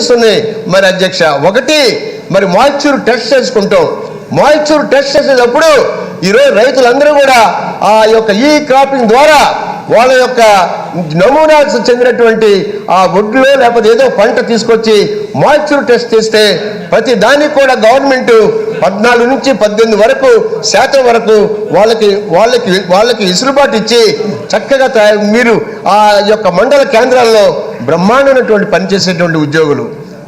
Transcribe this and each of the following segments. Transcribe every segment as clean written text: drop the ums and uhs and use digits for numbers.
Stages ఉన్నాయి మరి అధ్యక్ష. ఒకటి మరి మాయిశ్చర్ టెస్ట్ చేసుకుంటాం. మాయిశ్చర్ టెస్ట్ చేసేటప్పుడు ఈరోజు రైతులందరూ కూడా ఆ యొక్క ఈ క్రాపింగ్ ద్వారా వాళ్ళ యొక్క నమూనా చెందినటువంటి ఆ వడ్లు లేకపోతే ఏదో పంట తీసుకొచ్చి మాయిశ్చర్ టెస్ట్ చేస్తే ప్రతి దానికి కూడా గవర్నమెంట్ 14 నుంచి 18 వరకు శాతం వరకు వాళ్ళకి ఇసులుబాటు ఇచ్చి చక్కగా మీరు ఆ యొక్క మండల కేంద్రాల్లో బ్రహ్మాండమైనటువంటి పనిచేసేటువంటి ఉద్యోగులు.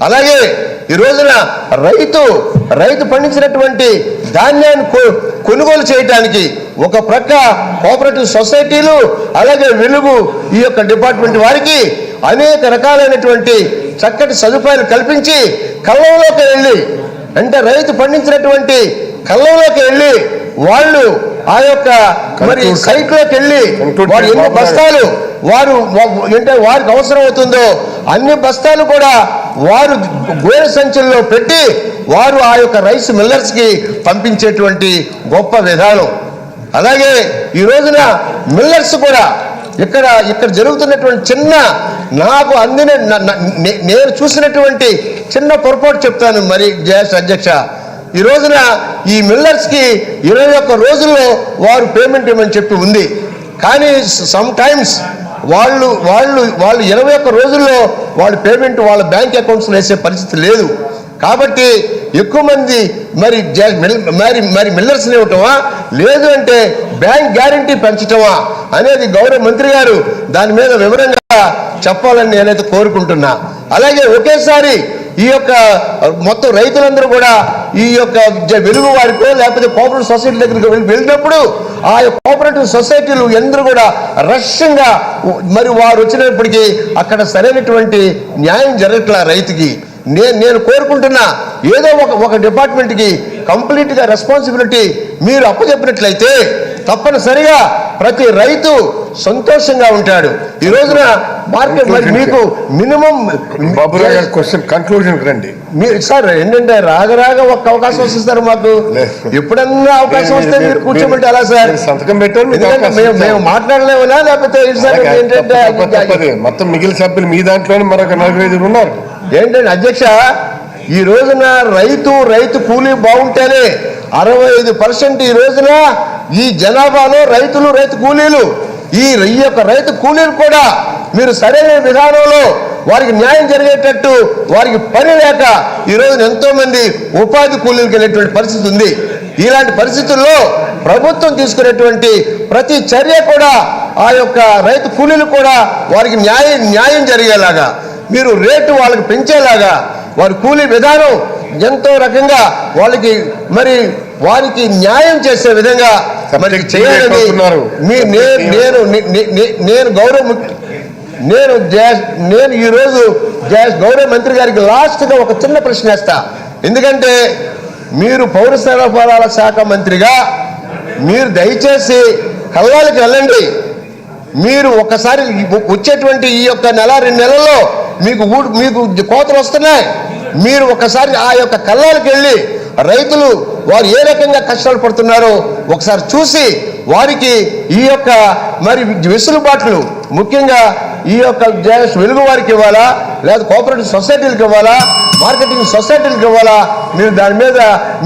అలాగే ఈ రోజున రైతు పండించినటువంటి ధాన్యాన్ని కొనుగోలు చేయడానికి ఒక ప్రక్క కోఆపరేటివ్ సొసైటీలు అలాగే వెలుగు ఈ యొక్క డిపార్ట్మెంట్ వారికి అనేక రకాలైనటువంటి చక్కటి సదుపాయాలు కల్పించి కళ్ళంలోకి వెళ్ళి అంటే రైతు పండించినటువంటి కళ్ళంలోకి వెళ్ళి వాళ్ళు ఆ యొక్క మరి సైట్లోకి వెళ్ళి వారు ఎన్ని బస్తాలు వారికి అవసరం అవుతుందో అన్ని బస్తాలు కూడా వారు గోనె సంచుల్లో పెట్టి వారు ఆ యొక్క రైస్ మిల్లర్స్కి పంపించేటువంటి గొప్ప విధానం. అలాగే ఈ రోజున మిల్లర్స్ కూడా ఇక్కడ జరుగుతున్నటువంటి చిన్న నాకు నేను చూసినటువంటి చిన్న పొరపాటు చెప్తాను మరి జేఎస్ అధ్యక్ష. ఈ రోజున ఈ మిల్లర్స్కి 21 రోజుల్లో వారు పేమెంట్ ఇవ్వమని చెప్పి ఉంది. కానీ సమ్ టైమ్స్ వాళ్ళు 21 రోజుల్లో వాళ్ళ పేమెంట్ వాళ్ళ బ్యాంక్ అకౌంట్స్లో వేసే పరిస్థితి లేదు. కాబట్టి ఎక్కువ మంది మరి మిల్లర్స్ని ఇవ్వటమా లేదు అంటే బ్యాంక్ గ్యారంటీ పెంచటమా అనేది గౌరవ మంత్రి గారు దాని మీద వివరంగా చెప్పాలని నేనైతే కోరుకుంటున్నా. అలాగే ఒకేసారి ఈ యొక్క మొత్తం రైతులందరూ కూడా ఈ యొక్క వెలుగు వారికో లేకపోతే కోఆపరేటివ్ సొసైటీ దగ్గరికి వెళ్ళినప్పుడు ఆ కోఆపరేటివ్ సొసైటీలు అందరూ కూడా రష్యంగా మరి వారు వచ్చినప్పటికీ అక్కడ సరైనటువంటి న్యాయం జరగట్లా రైతుకి. నేను కోరుకుంటున్నా ఏదో ఒక డిపార్ట్మెంట్కి కంప్లీట్గా రెస్పాన్సిబిలిటీ మీరు అప్పచెప్పినట్లయితే తప్పనిసరిగా ప్రతి రైతు సంతోషంగా ఉంటాడు. ఈ రోజున మార్కెట్ మరి మీకు మినిమం కన్క్లూజన్ రండి మీరు సార్ ఏంటంటే రాగరాగ ఒక్క అవకాశం వస్తారు మాకు. ఎప్పుడన్నా అవకాశం వస్తే మీరు కూర్చోమంటే ఎలా సార్ సంతకం పెట్టండి. మేము మాట్లాడలేమనా లేకపోతే ఏంటంటే మొత్తం మిగిలిన సభ్యులు మీ దాంట్లోనే మరొక 45 ఉన్నారు. ఏంటంటే అధ్యక్ష ఈ రోజున రైతు కూలీ బాగుంటేనే 65% ఈ రోజున ఈ జనాభాలో రైతు కూలీలు ఈ యొక్క రైతు కూలీలు కూడా మీరు సరైన విధానంలో వారికి న్యాయం జరిగేటట్టు వారికి పని లేక ఈ రోజున ఎంతో మంది ఉపాధి కూలీలకు వెళ్ళేటువంటి పరిస్థితి ఉంది. ఇలాంటి పరిస్థితుల్లో ప్రభుత్వం తీసుకునేటువంటి ప్రతి చర్య కూడా ఆ యొక్క రైతు కూలీలు కూడా వారికి న్యాయం జరిగేలాగా మీరు రేటు వాళ్ళకి పెంచేలాగా వారి కూలీ విధానం ఎంతో రకంగా వారికి న్యాయం చేసే విధంగా మరి చేయాలని నేను ఈరోజు గౌరవ మంత్రి గారికి లాస్ట్గా ఒక చిన్న ప్రశ్న వేస్తా. ఎందుకంటే మీరు పౌర సరఫరాల శాఖ మంత్రిగా మీరు దయచేసి కల్లాలకి వెళ్ళండి. మీరు ఒకసారి వచ్చేటువంటి ఈ యొక్క 1-2 నెలల్లో మీకు కోతలు వస్తున్నాయి. మీరు ఒకసారి ఆ యొక్క కల్లాలకు వెళ్ళి రైతులు వారు ఏ రకంగా కష్టాలు పడుతున్నారో ఒకసారి చూసి వారికి ఈ యొక్క మరి వెసులుబాట్లు ముఖ్యంగా ఈ యొక్క వెలుగు వారికి ఇవ్వాలా లేదా కోఆపరేటివ్ సొసైటీలకు ఇవ్వాలా మార్కెటింగ్ సొసైటీలకు ఇవ్వాలా మీరు దాని మీద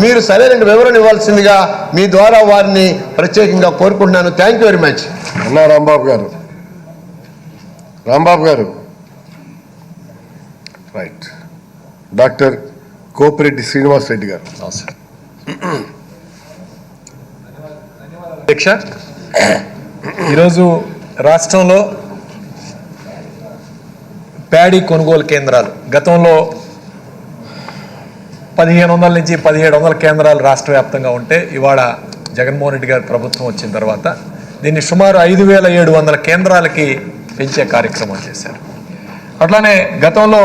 మీరు సరైన వివరణ ఇవ్వాల్సిందిగా మీ ద్వారా వారిని ప్రత్యేకంగా కోరుకుంటున్నాను. Thank you very much. అన్నా రాంబాబు గారు రైట్. డాక్టర్ కోపిరెడ్డి శ్రీనివాస్ రెడ్డి గారు. అధ్యక్ష, ఈరోజు రాష్ట్రంలో ప్యాడీ కొనుగోలు కేంద్రాలు గతంలో 1500 నుంచి 1700 కేంద్రాలు రాష్ట్ర వ్యాప్తంగా ఉంటే ఇవాళ జగన్మోహన్ రెడ్డి గారి ప్రభుత్వం వచ్చిన తర్వాత దీన్ని సుమారు 5700 కేంద్రాలకి పెంచే కార్యక్రమం చేశారు. అట్లానే గతంలో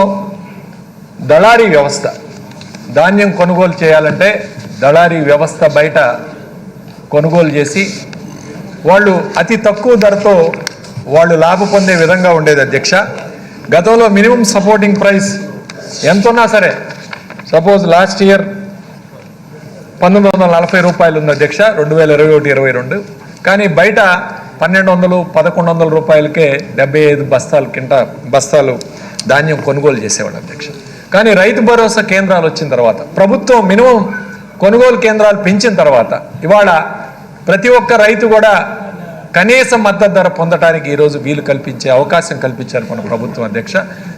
దళారీ వ్యవస్థ ధాన్యం కొనుగోలు చేయాలంటే దళారీ వ్యవస్థ బయట కొనుగోలు చేసి వాళ్ళు అతి తక్కువ ధరతో వాళ్ళు లాభ పొందే విధంగా ఉండేది అధ్యక్ష. గతంలో మినిమం సపోర్టింగ్ ప్రైస్ ఎంత ఉన్నా సరే సపోజ్ లాస్ట్ ఇయర్ 1940 రూపాయలు ఉంది అధ్యక్ష 2021-22. కానీ బయట 1200-1100 రూపాయలకే 75 బస్తాలు ధాన్యం కొనుగోలు చేసేవాడు అధ్యక్ష. కానీ రైతు భరోసా కేంద్రాలు వచ్చిన తర్వాత, ప్రభుత్వం మినిమం కొనుగోలు కేంద్రాలు పెంచిన తర్వాత ఇవాళ ప్రతి ఒక్క రైతు కూడా కనీస మద్దతు ధర పొందడానికి ఈరోజు వీలు కల్పించే అవకాశం కల్పించారు మన ప్రభుత్వం అధ్యక్ష.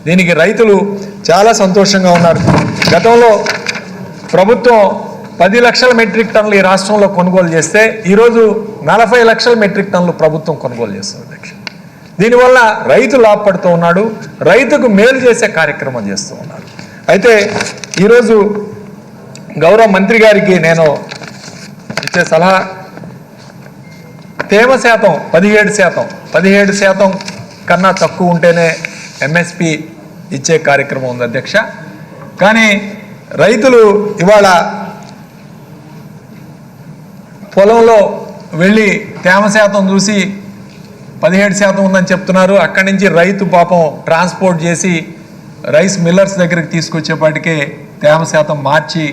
దీనికి రైతులు చాలా సంతోషంగా ఉన్నారు. గతంలో ప్రభుత్వం 10 లక్షల మెట్రిక్ టన్నులు ఈ రాష్ట్రంలో కొనుగోలు చేస్తే ఈరోజు 40 లక్షల మెట్రిక్ టన్నులు ప్రభుత్వం కొనుగోలు చేస్తుంది అధ్యక్ష. దీనివల్ల రైతు లాభపడుతూ ఉన్నాడు, రైతుకు మేలు చేసే కార్యక్రమం చేస్తూ ఉన్నాడు. అయితే ఈరోజు గౌరవ మంత్రి గారికి నేను ఇచ్చే సలహా, తేమ శాతం 17% కన్నా తక్కువ ఉంటేనే ఎంఎస్పి ఇచ్చే కార్యక్రమం ఉంది అధ్యక్ష. కానీ రైతులు ఇవాళ పొలంలో వెళ్ళి తేమ శాతం చూసి 17% ఉందని చెప్తున్నారు. అక్కడి నుంచి రైతు పాపం ట్రాన్స్పోర్ట్ చేసి రైస్ మిల్లర్స్ దగ్గరికి తీసుకొచ్చేపాటికే తేమ శాతం మార్చి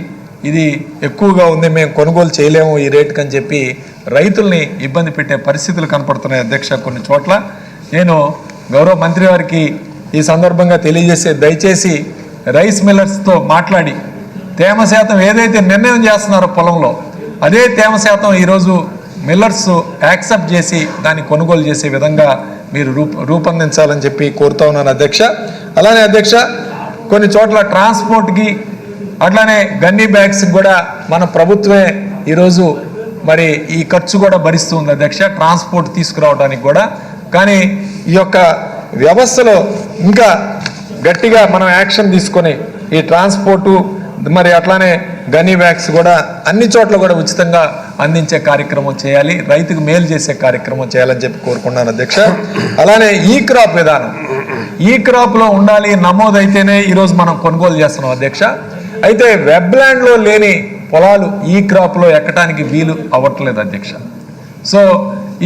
ఇది ఎక్కువగా ఉంది, మేము కొనుగోలు చేయలేము ఈ రేటుకి అని చెప్పి రైతుల్ని ఇబ్బంది పెట్టే పరిస్థితులు కనపడుతున్నాయి అధ్యక్ష కొన్ని చోట్ల. నేను గౌరవ మంత్రి వారికి ఈ సందర్భంగా తెలియజేసే, దయచేసి రైస్ మిల్లర్స్తో మాట్లాడి తేమ శాతం ఏదైతే నిర్ణయం చేస్తున్నారో పొలంలో అదే తేమ శాతం ఈరోజు మిల్లర్స్ యాక్సెప్ట్ చేసి దాన్ని కొనుగోలు చేసే విధంగా మీరు రూపొందించాలని చెప్పి కోరుతా ఉన్నాను అధ్యక్ష. అలానే అధ్యక్ష కొన్ని చోట్ల ట్రాన్స్పోర్ట్కి అట్లానే గన్నీ బ్యాగ్స్ కూడా మన ప్రభుత్వమే ఈరోజు మరి ఈ ఖర్చు కూడా భరిస్తుంది అధ్యక్ష, ట్రాన్స్పోర్ట్ తీసుకురావడానికి కూడా. కానీ ఈ యొక్క వ్యవస్థలో ఇంకా గట్టిగా మనం యాక్షన్ తీసుకొని ఈ ట్రాన్స్పోర్టు మరి అట్లానే గనీ బ్యాగ్స్ కూడా అన్ని చోట్ల కూడా ఉచితంగా అందించే కార్యక్రమం చేయాలి, రైతుకు మేలు చేసే కార్యక్రమం చేయాలని చెప్పి కోరుకున్నాను అధ్యక్ష. అలానే ఈ క్రాప్ విధానం, ఈ క్రాప్లో ఉండాలి, నమోదైతేనే ఈరోజు మనం కొనుగోలు చేస్తున్నాం అధ్యక్ష. అయితే వెబ్లాండ్లో లేని పొలాలు ఈ క్రాప్లో ఎక్కడానికి వీలు అవ్వట్లేదు అధ్యక్ష. సో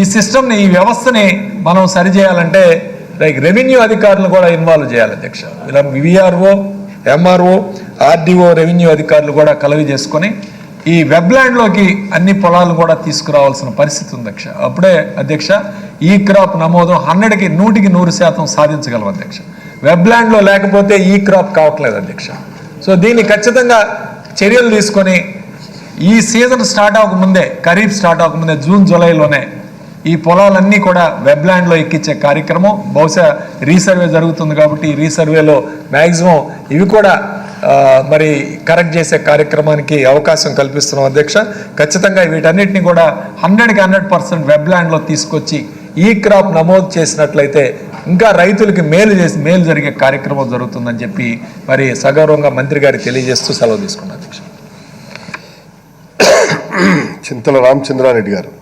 ఈ సిస్టమ్ని, ఈ వ్యవస్థని మనం సరిచేయాలంటే లైక్ రెవెన్యూ అధికారులు కూడా ఇన్వాల్వ్ చేయాలి అధ్యక్ష. ఇలా విఆర్ఓ, ఎంఆర్ఓ, ఆర్డీఓ, రెవెన్యూ అధికారులు కూడా కలవి చేసుకొని ఈ వెబ్లాండ్లోకి అన్ని పొలాలు కూడా తీసుకురావాల్సిన పరిస్థితి ఉంది అధ్యక్ష. అప్పుడే అధ్యక్ష ఈ క్రాప్ నమోదు 100కి 100% సాధించగలం అధ్యక్ష. వెబ్లాండ్లో లేకపోతే ఈ క్రాప్ కావట్లేదు అధ్యక్ష. సో దీన్ని ఖచ్చితంగా చర్యలు తీసుకొని ఈ సీజన్ స్టార్ట్ అవ్వకముందే, ఖరీఫ్ స్టార్ట్ అవ్వకముందే జూన్ జూలైలోనే ఈ పొలాలన్నీ కూడా వెబ్లాండ్లో ఎక్కించే కార్యక్రమం, బహుశా రీసర్వే జరుగుతుంది కాబట్టి ఈ రీసర్వేలో మ్యాక్సిమం ఇవి కూడా మరి కరెక్ట్ చేసే కార్యక్రమానికి అవకాశం కల్పిస్తున్నాం అధ్యక్ష. ఖచ్చితంగా వీటన్నిటిని కూడా 100కి 100% వెబ్లాండ్లో తీసుకొచ్చి ఈ క్రాప్ నమోదు చేసినట్లయితే ఇంకా రైతులకి మేలు జరిగే కార్యక్రమం జరుగుతుందని చెప్పి మరి సగౌరవంగా మంత్రి గారికి తెలియజేస్తూ సెలవు తీసుకున్నాను అధ్యక్ష. చింతల రామచంద్రారెడ్డి గారు.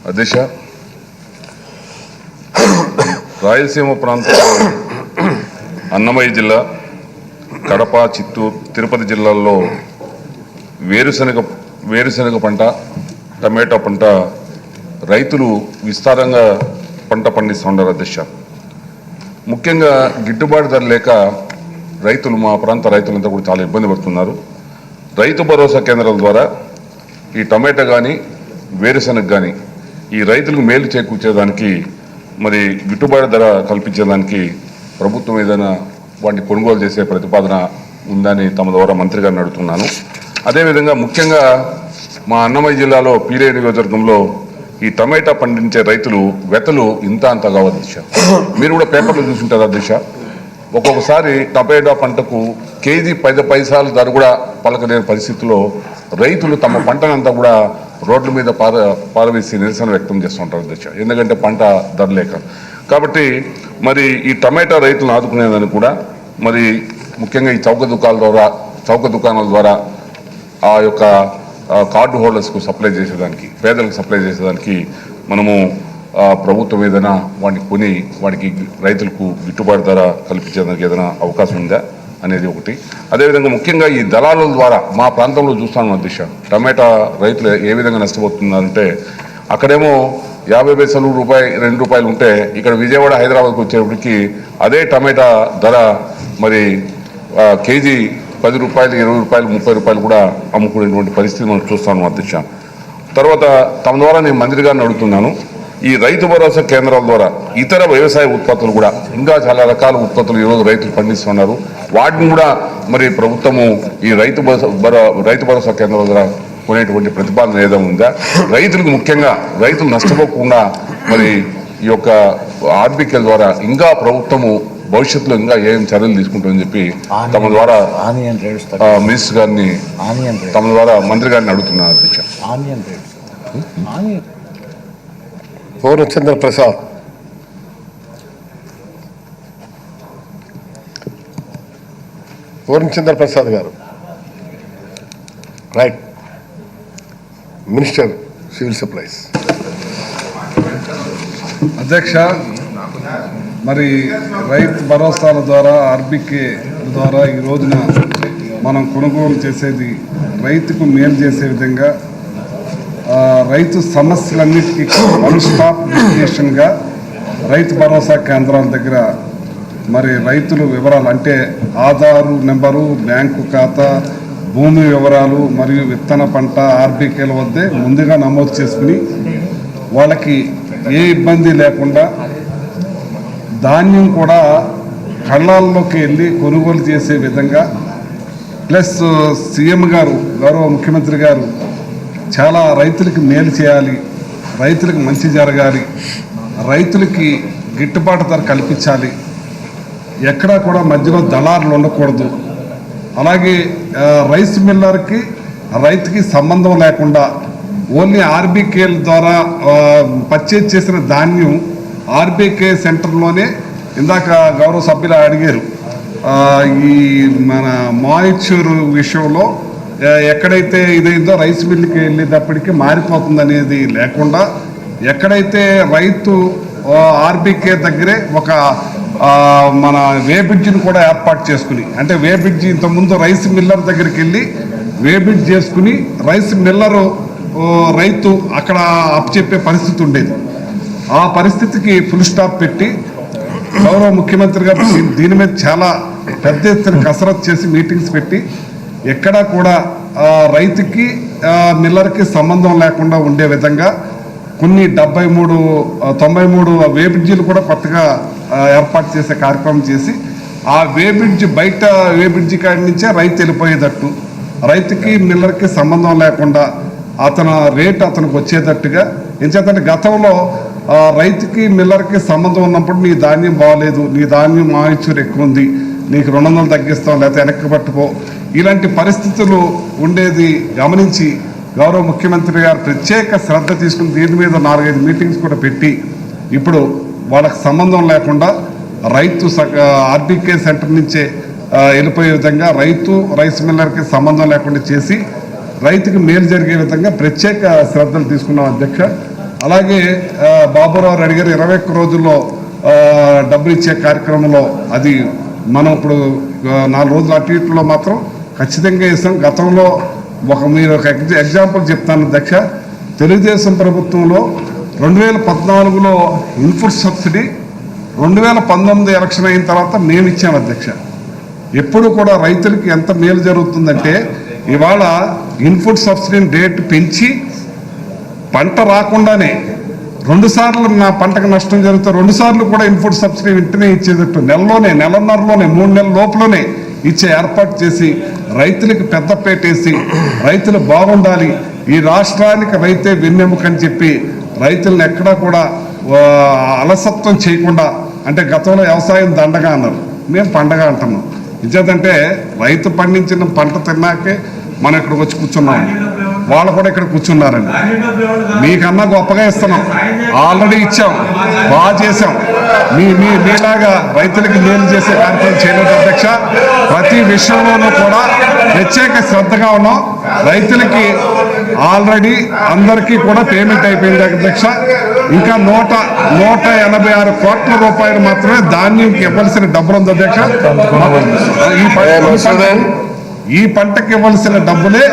అధ్యక్ష, రాయలసీమ ప్రాంతంలో అన్నమయ్య జిల్లా, కడప, చిత్తూరు, తిరుపతి జిల్లాల్లో వేరుశనగ పంట, టమాటో పంట రైతులు విస్తారంగా పంట పండిస్తున్నారు అధ్యక్ష. ముఖ్యంగా గిట్టుబాటు ధర లేక రైతులు, మా ప్రాంత రైతులంతా కూడా చాలా ఇబ్బంది పడుతున్నారు. రైతు భరోసా కేంద్రాల ద్వారా ఈ టమాటా కానీ వేరుశనగ కానీ ఈ రైతులకు మేలు చేకూర్చేదానికి, మరి గిట్టుబాటు ధర కల్పించేదానికి ప్రభుత్వం ఏదైనా వాటిని కొనుగోలు చేసే ప్రతిపాదన ఉందని తమ ద్వారా మంత్రి గారిని అడుగుతున్నాను. అదేవిధంగా ముఖ్యంగా మా అన్నమయ్య జిల్లాలో పీలేరు నియోజకవర్గంలో ఈ టమాటా పండించే రైతులు వెతలు ఇంత అంత కావు అధ్యక్ష. మీరు కూడా పేపర్లో చూసుంటారు అధ్యక్ష. ఒక్కొక్కసారి టమాటా పంటకు కేజీ 10 పైసలు ధర కూడా పలకలేని పరిస్థితుల్లో రైతులు తమ పంటనంతా కూడా రోడ్ల మీద పారవేసి నిరసన వ్యక్తం చేస్తుంటారు అధ్యక్ష, ఎందుకంటే పంట ధర లేక. కాబట్టి మరి ఈ టమాటా రైతులను ఆదుకునేదని కూడా మరి ముఖ్యంగా ఈ చౌక దుకాణాల ద్వారా ఆ యొక్క కార్డు హోల్డర్స్కు సప్లై చేసేదానికి, పేదలకు సప్లై చేసేదానికి మనము ప్రభుత్వం ఏదైనా వాటిని కొని వాటికి రైతులకు గిట్టుబాటు ధర కల్పించేదానికి ఏదైనా అవకాశం ఉందా అనేది ఒకటి. అదేవిధంగా ముఖ్యంగా ఈ దళారుల ద్వారా మా ప్రాంతంలో చూస్తాను అధ్యక్ష, టమాటా రైతులు ఏ విధంగా నష్టపోతున్నారంటే అక్కడేమో 50 పైసలు, ₹2 ఉంటే ఇక్కడ విజయవాడ, హైదరాబాద్కు వచ్చేప్పటికి అదే టమాటా ధర మరి కేజీ ₹10, ₹20, ₹30 కూడా అమ్ముకునేటువంటి పరిస్థితి మనం చూస్తాను అధ్యక్ష. తర్వాత తమ ద్వారా నేను మంత్రి గారిని అడుగుతున్నాను, ఈ రైతు భరోసా కేంద్రాల ద్వారా ఇతర వ్యవసాయ ఉత్పత్తులు కూడా ఇంకా చాలా రకాల ఉత్పత్తులు ఈరోజు రైతులు పండిస్తున్నారు. వాటిని కూడా మరి ప్రభుత్వము ఈ రైతు భరోసా కేంద్రాల ద్వారా కొనేటువంటి ప్రతిపాదన ఏదో ఉందా, రైతులకు ముఖ్యంగా రైతులు నష్టపోకుండా మరి ఈ యొక్క ఆర్బికేల ద్వారా ఇంకా ప్రభుత్వము భవిష్యత్తులో ఇంకా ఏం చర్యలు తీసుకుంటుందని చెప్పి తమ ద్వారా మినిస్టర్ గారిని తమ ద్వారా మంత్రి గారిని అడుగుతున్నారు అధ్యక్ష. పూర్ణచంద్ర ప్రసాద్. పూర్ణచంద్ర ప్రసాద్ గారు. రైట్. Minister civil supplies. అధ్యక్ష, మరి రైతు భరోసాల ద్వారా ఆర్బికే ద్వారా ఈ రోజున మనం కొనుగోలు చేసేది రైతుకు మేలు చేసే విధంగా రైతు సమస్యలన్నిటికీ వన్ స్టాప్ డెస్టినేషన్గా రైతు భరోసా కేంద్రాల దగ్గర మరి రైతులు వివరాలు అంటే ఆధారు నెంబరు, బ్యాంకు ఖాతా, భూమి వివరాలు మరియు విత్తన పంట ఆర్బికేల వద్దే ముందుగా నమోదు చేసుకుని వాళ్ళకి ఏ ఇబ్బంది లేకుండా ధాన్యం కూడా కళ్ళాల్లోకి వెళ్ళి కొనుగోలు చేసే విధంగా ప్లస్ సీఎం గారు గౌరవ ముఖ్యమంత్రి గారు చాలా రైతులకి మేలు చేయాలి, రైతులకు మంచి జరగాలి, రైతులకి గిట్టుబాటు ధర కల్పించాలి, ఎక్కడా కూడా మధ్యలో దళారులు ఉండకూడదు, అలాగే రైస్ మిల్లర్కి రైతుకి సంబంధం లేకుండా ఓన్లీ ఆర్బికేల ద్వారా పర్చేజ్ చేసిన ధాన్యం ఆర్బికే సెంటర్లోనే ఇందాక గౌరవ సభ్యులు అడిగారు ఈ మన మాయిశ్చర్ విషయంలో ఎక్కడైతే ఇదైందో రైస్ మిల్లుకి వెళ్ళేటప్పటికి మారిపోతుంది అనేది లేకుండా ఎక్కడైతే రైతు ఆర్బికే దగ్గరే ఒక మన వే బ్రిడ్జిని కూడా ఏర్పాటు చేసుకుని అంటే వే బ్రిడ్జి ఇంతకుముందు రైస్ మిల్లర్ దగ్గరికి వెళ్ళి వే బ్రిడ్జ్ చేసుకుని రైస్ మిల్లరు రైతు అక్కడ అప్పచెప్పే పరిస్థితి ఉండేది. ఆ పరిస్థితికి ఫుల్ స్టాప్ పెట్టి గౌరవ ముఖ్యమంత్రి గారు దీని మీద చాలా పెద్ద ఎత్తున కసరత్తు చేసి మీటింగ్స్ పెట్టి ఎక్కడా కూడా రైతుకి మిల్లర్కి సంబంధం లేకుండా ఉండే విధంగా కొన్ని 93 వే బ్రిడ్జీలు కూడా కొత్తగా ఏర్పాటు చేసే కార్యక్రమం చేసి ఆ వే బ్రిడ్జ్ బయట వే బ్రిడ్జి కాడి నుంచే రైతు వెళ్ళిపోయేటట్టు రైతుకి మిల్లర్కి సంబంధం లేకుండా అతను రేట్ అతనికి వచ్చేటట్టుగా ఎంచేతంటే గతంలో రైతుకి మిల్లర్కి సంబంధం ఉన్నప్పుడు నీ ధాన్యం బాగలేదు, నీ ధాన్యం మాయిశ్చర్ ఎక్కువ ఉంది, నీకు 200 తగ్గిస్తాం లేకపోతే వెనక్కి పట్టుకో, ఇలాంటి పరిస్థితులు ఉండేది గమనించి గౌరవ ముఖ్యమంత్రి గారు ప్రత్యేక శ్రద్ధ తీసుకుని దీని మీద 4-5 మీటింగ్స్ కూడా పెట్టి ఇప్పుడు వాళ్ళకి సంబంధం లేకుండా రైతు ఆర్బికే సెంటర్ నుంచే వెళ్ళిపోయే విధంగా రైస్ మిల్లర్కి సంబంధం లేకుండా చేసి రైతుకి మేలు జరిగే విధంగా ప్రత్యేక శ్రద్ధలు తీసుకున్నాం అధ్యక్ష. అలాగే బాబురావు అడిగారు 21 రోజుల్లో డబ్బులు ఇచ్చే కార్యక్రమంలో అది మనం ఇప్పుడు 4 రోజులు అటు ఇటులో మాత్రం ఖచ్చితంగా ఇస్తాం. గతంలో మీరు ఒక ఎగ్జాంపుల్ చెప్తాను అధ్యక్ష. తెలుగుదేశం ప్రభుత్వంలో 2014లో ఇన్పుట్ సబ్సిడీ 2019 ఎలక్షన్ అయిన తర్వాత మేము ఇచ్చాము అధ్యక్ష. ఎప్పుడు కూడా రైతులకి ఎంత మేలు జరుగుతుందంటే ఇవాళ ఇన్పుట్ సబ్సిడీని రేటు పెంచి పంట రాకుండానే 2 సార్లు నా పంటకు నష్టం జరిగితే 2 సార్లు కూడా ఇన్పుట్ సబ్సిడీ వెంటనే ఇచ్చేటట్టు నెలన్నరలోనే 3 నెలల లోపలనే ఇచ్చే ఏర్పాటు చేసి రైతులకు పెద్దపేటేసి రైతులు బాగుండాలి, ఈ రాష్ట్రానికి రైతే వెన్నెముకని చెప్పి రైతులను ఎక్కడా కూడా అలసత్వం చేయకుండా అంటే గతంలో వ్యవసాయం దండగా అన్నారు, మేము పండగ అంటున్నాం. ఇచ్చేదంటే రైతు పండించిన పంట తిన్నాకే మనం ఇక్కడికి వచ్చి కూర్చున్నాం, వాళ్ళు కూడా ఇక్కడ కూర్చున్నారండి. మీకన్నా గొప్పగా ఇస్తున్నాం, ఆల్రెడీ ఇచ్చాం, బాగా చేసాం. మీలాగా రైతులకి మేలు చేసే కార్యక్రమం చేయలేదు అధ్యక్ష. ప్రతి విషయంలోనూ కూడా ప్రత్యేక శ్రద్ధగా ఉన్నాం. రైతులకి ఆల్రెడీ అందరికీ కూడా పేమెంట్ అయిపోయింది అధ్యక్ష. ఇంకా 186 కోట్ల రూపాయలు మాత్రమే ధాన్యంకి ఇవ్వాల్సిన డబ్బులు ఉంది అధ్యక్ష. ఈ పంటకి ఇవ్వాల్సిన డబ్బులే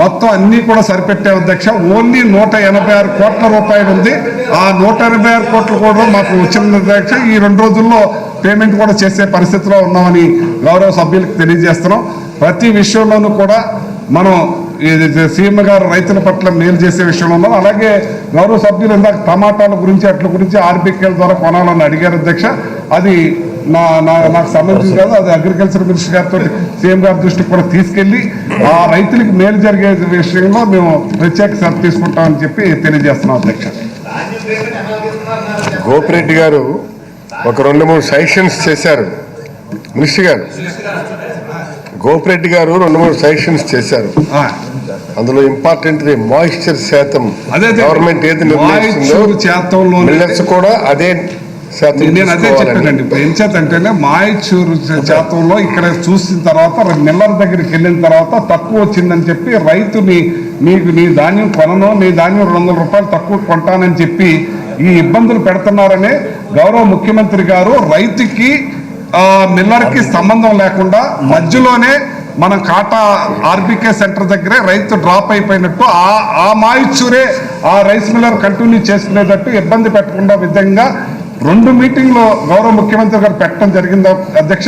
మొత్తం అన్నీ కూడా సరిపెట్టే అధ్యక్ష. ఓన్లీ 186 కోట్ల రూపాయలు ఉంది. ఆ 186 కోట్లు కూడా మాకు వచ్చిన అధ్యక్ష. ఈ 2 రోజుల్లో పేమెంట్ కూడా చేసే పరిస్థితిలో ఉన్నామని గౌరవ సభ్యులకు తెలియజేస్తున్నాం. ప్రతి విషయంలోనూ కూడా మనం సీఎం గారు రైతుల పట్ల మేలు చేసే విషయంలో, అలాగే గౌరవ సభ్యులు ఇందాక టమాటాల గురించి అట్ల గురించి ఆర్బీకేల ద్వారా కొనాలని అడిగారు అధ్యక్ష. అది నాకు సంబంధించి కాదు, అది అగ్రికల్చర్ మినిస్టర్ గారితో సీఎం గారి దృష్టికి కూడా తీసుకెళ్లి ఆ రైతులకు మేలు జరిగే విషయంలో మేము ప్రత్యేక శ్రద్ధ తీసుకుంటామని చెప్పి తెలియజేస్తున్నాం అధ్యక్ష. గోపిరెడ్డి గారు ఒక 2-3 సజెషన్స్ చేశారు. మినిస్టర్ గారు, గోపిరెడ్డి గారు 2-3 సజెషన్స్ చేశారు. అందులో ఇంపార్టెంట్ మాయిశ్చర్ శాతం. గవర్నమెంట్ ఏది నిర్ణయిస్తుందో మిల్లెట్స్ కూడా అదే శాతం. నేను అదే చెప్పానండి. ఇప్పుడు ఏం చేతంటేనే మాయిశ్చర్ శాతంలో ఇక్కడ చూసిన తర్వాత మిల్లర్ దగ్గరికి వెళ్ళిన తర్వాత తక్కువ వచ్చిందని చెప్పి రైతుని నీ ధాన్యం కొనను, నీ ధాన్యం 200 రూపాయలు తక్కువ కొంటానని చెప్పి ఈ ఇబ్బందులు పెడుతున్నారనే గౌరవ ముఖ్యమంత్రి గారు రైతుకి మిల్లర్కి సంబంధం లేకుండా మధ్యలోనే మనం కాటా ఆర్బీకే సెంటర్ దగ్గరే రైతు డ్రాప్ అయిపోయినట్టు ఆ మాయిశ్చరే ఆ రైస్ మిల్లర్ కంటిన్యూ చేసుకునేటట్టు ఇబ్బంది పెట్టకుండా విధంగా 2 మీటింగ్లో గౌరవ ముఖ్యమంత్రి గారు పెట్టడం జరిగింది అధ్యక్ష.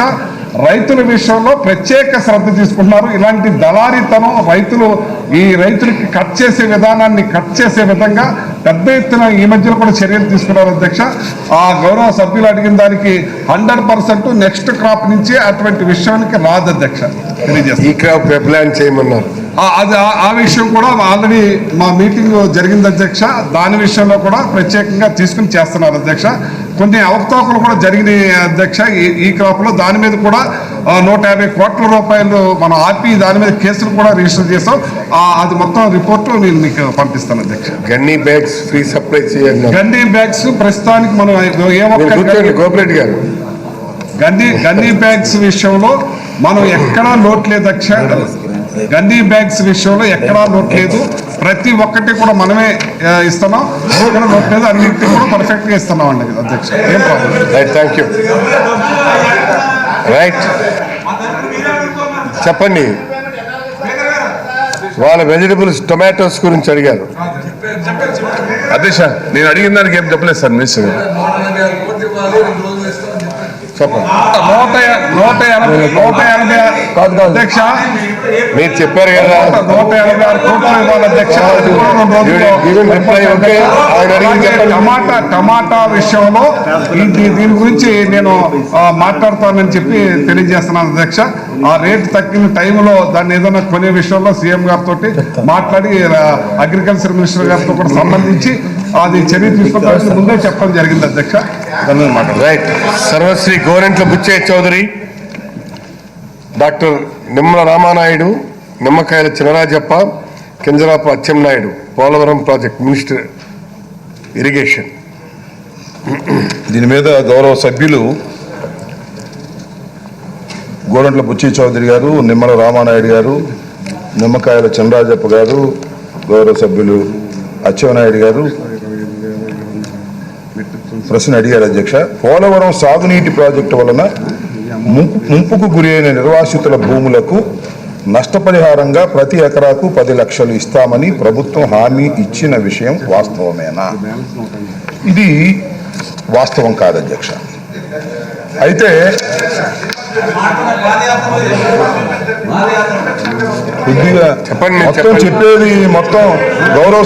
రైతుల విషయంలో ప్రత్యేక శ్రద్ధ తీసుకుంటున్నారు. ఇలాంటి దళారీతనం రైతులకి కట్ చేసే విధానాన్ని కట్ చేసే విధంగా పెద్ద ఎత్తున ఈ మధ్యలో కూడా చర్యలు తీసుకున్నారు అధ్యక్ష. ఆ గౌరవ సభ్యులు అడిగిన దానికి 100% నెక్స్ట్ క్రాప్ నుంచి అటువంటి విషయానికి రాదు అధ్యక్ష. ఈ క్రాప్ ప్లాన్ చేయమన్నారు. ఆ విషయం కూడా ఆల్రెడీ మా మీటింగ్ జరిగింది అధ్యక్ష. దాని విషయంలో కూడా ప్రత్యేకంగా తీసుకుని చేస్తున్నారు అధ్యక్ష. కొన్ని అవకతవకలు కూడా జరిగినాయి అధ్యక్ష ఈ క్రాప్ లో. దాని మీద కూడా 150 కోట్ల రూపాయలు మనం ఆపి దాని మీద కేసులు కూడా రిజిస్టర్ చేస్తాం. అది మొత్తం రిపోర్ట్ నేను మీకు పంపిస్తాను అధ్యక్ష. గన్నీ బ్యాగ్స్ ఫ్రీ సప్లై చేయాలి. గన్నీ బ్యాగ్స్ ప్రస్తుతానికి మనం గోపిరెడ్డి గారు గన్నీ బ్యాగ్స్ విషయంలో మనం ఎక్కడా లోటు లేదు అధ్యక్ష. గన్నీ బ్యాగ్స్ విషయంలో ఎక్కడా లోటు లేదు. ప్రతి ఒక్కటి కూడా మనమే ఇస్తున్నాం. ఎక్కడ లోటు లేదు. అన్నింటినీ కూడా పర్ఫెక్ట్ గా ఇస్తున్నాం అండి అధ్యక్ష. ఏం problem. Right, thank you. Right, చెప్పండి. వాళ్ళ వెజిటబుల్స్ టొమాటోస్ గురించి అడిగారు అధ్యక్ష. నేను అడిగిన దానికి ఏం చెప్పలేదు సార్ మినిస్టర్ గారు. చెప్పండి. 180 అధ్యక్ష మీరు చెప్పారు కదా 186 కోట్లు ఇవ్వాలి అధ్యక్ష. టమాటా విషయంలో దీని గురించి నేను మాట్లాడతానని చెప్పి తెలియజేస్తున్నాను అధ్యక్ష. ఆ రేటు తగ్గిన టైంలో దాన్ని ఏదైనా కొనే విషయంలో సీఎం గారితో మాట్లాడి అగ్రికల్చర్ మినిస్టర్ గారితో కూడా సంబంధించి అది చర్య తీసుకుంటామని ముందే చెప్పడం జరిగింది అధ్యక్ష. Right. Sarvashri Gorantla Buchaiah Chowdary, doctor Nimmala Ramanaidu, Nimmakayala Chinarajappa, Kinjarapu Atchannaidu, Polavaram project minister irrigation. దీని మీద గౌరవ సభ్యులు గోరంట్ల బుచ్చయ్య చౌదరి గారు, నిమ్మల రామానాయుడు గారు, నిమ్మకాయల చినరాజప్ప గారు, గౌరవ సభ్యులు అచ్చెన్నాయుడు గారు ప్రశ్న అడిగారు అధ్యక్ష. పోలవరం సాగునీటి ప్రాజెక్టు వలన ముంపుకు గురి అయిన నిర్వాసితుల భూములకు నష్టపరిహారంగా ప్రతి ఎకరాకు 10 లక్షలు ఇస్తామని ప్రభుత్వం హామీ ఇచ్చిన విషయం వాస్తవమేనా? ఇది వాస్తవం కాదు అధ్యక్ష. అయితే కొద్దిగా మొత్తం చెప్పేది మొత్తం గౌరవ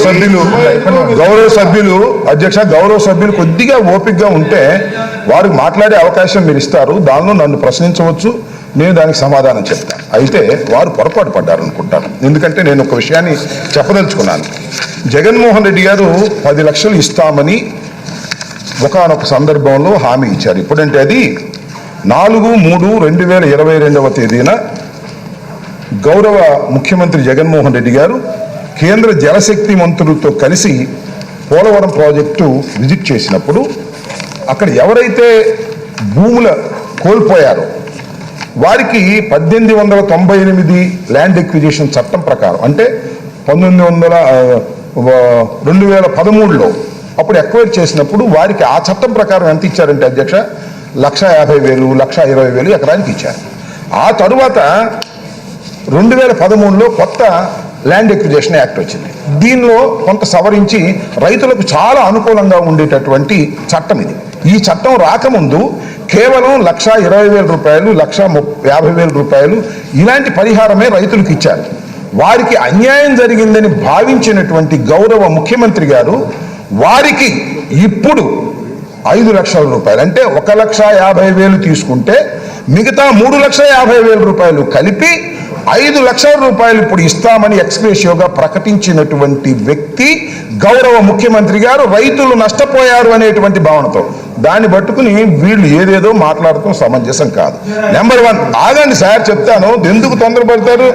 సభ్యులు అధ్యక్ష, గౌరవ సభ్యులు కొద్దిగా ఓపికగా ఉంటే వారికి మాట్లాడే అవకాశం మీరు ఇస్తారు. దానిలో నన్ను ప్రశ్నించవచ్చు, నేను దానికి సమాధానం చెప్తాను. అయితే వారు పొరపాటు పడ్డారు అనుకుంటాను. ఎందుకంటే నేను ఒక విషయాన్ని చెప్పదలుచుకున్నాను. జగన్మోహన్ రెడ్డి గారు 10 లక్షలు ఇస్తామని ఒకానొక సందర్భంలో హామీ ఇచ్చారు. ఇప్పుడంటే అది 4/3/2022 తేదీన గౌరవ ముఖ్యమంత్రి జగన్మోహన్ రెడ్డి గారు కేంద్ర జలశక్తి మంత్రులతో కలిసి పోలవరం ప్రాజెక్టు విజిట్ చేసినప్పుడు అక్కడ ఎవరైతే భూముల కోల్పోయారో వారికి 1898 ల్యాండ్ ఎక్విజిషన్ చట్టం ప్రకారం, అంటే 2013లో అప్పుడు ఎక్వైర్ చేసినప్పుడు వారికి ఆ చట్టం ప్రకారం ఎంత ఇచ్చారంటే అధ్యక్ష 1,50,000, 1,20,000 ఎకరానికి ఇచ్చారు. ఆ తరువాత 2013లో కొత్త ల్యాండ్ ఎక్విజిషన్ యాక్ట్ వచ్చింది. దీనిలో కొంత సవరించి రైతులకు చాలా అనుకూలంగా ఉండేటటువంటి చట్టం ఇది. ఈ చట్టం రాకముందు కేవలం 1,20,000 రూపాయలు, 1,50,000 రూపాయలు ఇలాంటి పరిహారమే రైతులకు ఇచ్చారు. వారికి అన్యాయం జరిగిందని భావించినటువంటి గౌరవ ముఖ్యమంత్రి గారు వారికి ఇప్పుడు 5 లక్షల రూపాయలు అంటే 1,50,000 తీసుకుంటే మిగతా 3,50,000 రూపాయలు కలిపి 5 లక్షల రూపాయలు ఇప్పుడు ఇస్తామని ఎక్స్‌గ్రేషియోగా ప్రకటించినటువంటి వ్యక్తి గౌరవ ముఖ్యమంత్రి గారు. రైతులు నష్టపోయారు అనేటువంటి భావనతో దాన్ని పట్టుకుని వీళ్ళు ఏదేదో మాట్లాడటం సమంజసం కాదు. నెంబర్ 1 ఆగండి సార్ చెప్తాను, ఎందుకు తొందరపడతారు?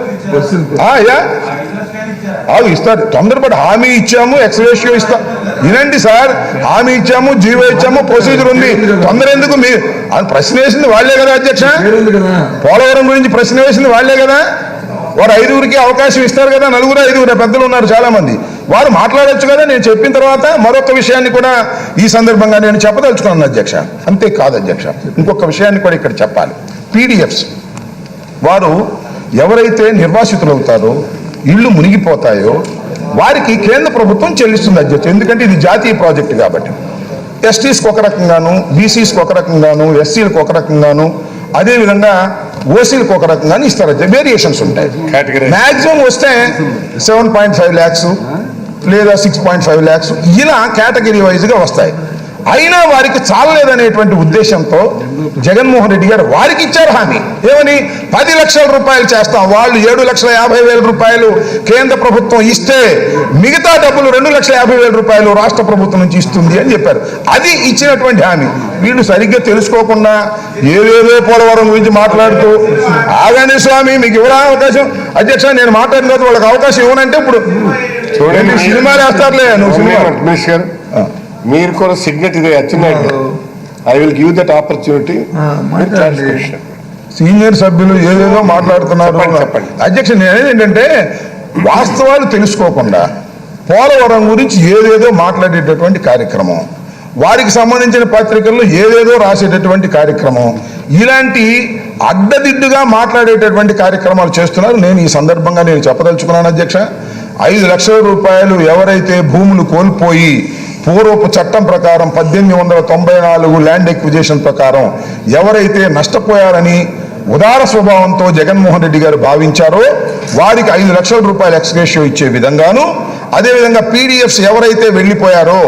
ఇస్తారు, తొందరపడి హామీ ఇచ్చాము, ఎక్స్‌గ్రేషియో ఇస్తాం. వినండి సార్, హామీ ఇచ్చాము, జీవో ఇచ్చాము, ప్రొసీజర్ ఉంది, తొందర ఎందుకు? మీరు ప్రశ్న వేసింది వాళ్లే కదా అధ్యక్ష, పోలవరం గురించి ప్రశ్న వేసింది వాళ్లే కదా. వారు 5గురికి అవకాశం ఇస్తారు కదా, 4-5 పెద్దలు ఉన్నారు చాలా మంది, వారు మాట్లాడొచ్చు కదా. నేను చెప్పిన తర్వాత మరొక విషయాన్ని కూడా ఈ సందర్భంగా నేను చెప్పదలుచుకున్నాను అధ్యక్ష. అంతేకాదు అధ్యక్ష, ఇంకొక విషయాన్ని కూడా ఇక్కడ చెప్పాలి. పీడిఎఫ్స్ వారు ఎవరైతే నిర్వాసితులు అవుతారో, ఇళ్ళు మునిగిపోతాయో వారికి కేంద్ర ప్రభుత్వం చెల్లిస్తుంది అధ్యక్ష. ఎందుకంటే ఇది జాతీయ ప్రాజెక్టు కాబట్టి. ఎస్టీస్కి ఒక రకంగాను, బీసీస్కి ఒక రకంగాను, ఎస్సీలకు ఒక రకంగాను, అదేవిధంగా ఓసీలకు ఒక రకంగాను ఇస్తారు అధ్యక్ష. వేరియేషన్స్ ఉంటాయి. మ్యాక్సిమం వస్తే 7.5 lakhs లేదా 6.5 lakhs ఇలా కేటగిరీ వైజ్గా వస్తాయి. అయినా వారికి చాలలేదనేటువంటి ఉద్దేశంతో జగన్మోహన్ రెడ్డి గారు వారికి ఇచ్చారు హామీ. ఏమని? 10 లక్షల రూపాయలు చేస్తాం. వాళ్ళు 7,50,000 రూపాయలు కేంద్ర ప్రభుత్వం ఇస్తే మిగతా డబ్బులు 2,50,000 రూపాయలు రాష్ట్ర ప్రభుత్వం నుంచి ఇస్తుంది అని చెప్పారు. అది ఇచ్చినటువంటి హామీ. వీళ్ళు సరిగ్గా తెలుసుకోకుండా ఏదేదో పోలవరం గురించి మాట్లాడుతూ, ఆగండి స్వామి మీకు ఇవ్వడా అవకాశం? అధ్యక్ష నేను మాట్లాడిన తర్వాత వాళ్ళకి అవకాశం ఇవ్వనంటే ఇప్పుడు చూడండి సినిమాలు వేస్తారులే. నువ్వు సినిమా మీరు కూడా సిగ్నెట్ ఇది వచ్చినట్టు I will give that opportunity. Senior సభ్యులు ఏదేదో మాట్లాడుతున్నారు. అధ్యక్ష నేనేది ఏంటంటే వాస్తవాలు తెలుసుకోకుండా పోలవరం గురించి ఏదేదో మాట్లాడేటటువంటి కార్యక్రమం, వారికి సంబంధించిన పత్రికల్లో ఏదేదో రాసేటటువంటి కార్యక్రమం, ఇలాంటి అడ్డదిడ్డుగా మాట్లాడేటటువంటి కార్యక్రమాలు చేస్తున్నారు. నేను ఈ సందర్భంగా నేను చెప్పదలుచుకున్నాను అధ్యక్ష. 5 లక్షల రూపాయలు ఎవరైతే భూములు కోల్పోయి పూర్వపు చట్టం ప్రకారం 1894 ల్యాండ్ ఎక్విజిషన్ ప్రకారం ఎవరైతే నష్టపోయారని ఉదార స్వభావంతో జగన్మోహన్ రెడ్డి గారు భావించారో వారికి 5 లక్షల రూపాయలు ఎక్స్‌గ్రేషియో ఇచ్చే విధంగాను, అదేవిధంగా పీడిఎఫ్స్ ఎవరైతే వెళ్లిపోయారో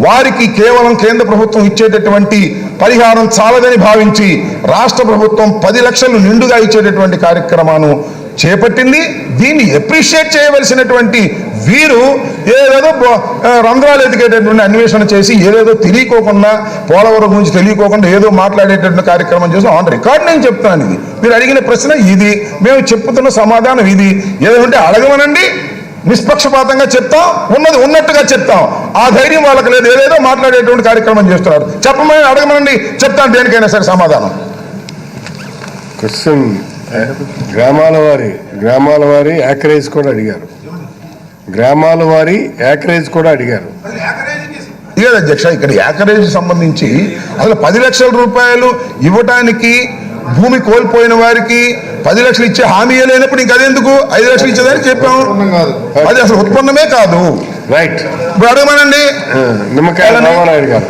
వారికి కేవలం కేంద్ర ప్రభుత్వం ఇచ్చేటటువంటి పరిహారం చాలదని భావించి రాష్ట్ర ప్రభుత్వం 10 లక్షలు నిండుగా ఇచ్చేటటువంటి కార్యక్రమాన్ని చేపట్టింది. దీన్ని అప్రిషియేట్ చేయవలసినటువంటి వీరు ఏదేదో రంధ్రాలు ఎదిగేటటువంటి అన్వేషణ చేసి ఏదేదో తెలియకోకుండా, పోలవరం గురించి తెలియకోకుండా ఏదో మాట్లాడేటటువంటి కార్యక్రమం చేసి ఆన్ రికార్డ్ నేను చెప్తాను. ఇది మీరు అడిగిన ప్రశ్న ఇది, మేము చెప్పుతున్న సమాధానం ఇది. ఏదంటే అడగమనండి, నిష్పక్షపాతంగా చెప్తాం, ఉన్నది ఉన్నట్టుగా చెప్తాం. ఆ ధైర్యం వాళ్ళకి లేదు, ఏదేదో మాట్లాడేటువంటి కార్యక్రమం చేస్తున్నారు. చెప్పమని అడగమనండి, చెప్తాను దేనికైనా సరే సమాధానం. క్వశ్చన్ గ్రామాల వారి యాకరేజ్ కూడా అడిగారు. గ్రామాల వారి యాకరేజ్ కూడా అడిగారు. ఇదే అధ్యక్ష, ఇక్కడ యాకరేజ్ సంబంధించి అసలు 10 లక్షల రూపాయలు ఇవ్వటానికి భూమి కోల్పోయిన వారికి 10 లక్షలు ఇచ్చే హామీ లేనప్పుడు ఇంకా అదెందుకు 5 లక్షలు ఇచ్చేదానికి చెప్పాము. అది అసలు ఉత్పన్నమే కాదు. రైట్, ఇప్పుడు అడగమనండి. నిమ్మకాయల రామానాయుడు గారు,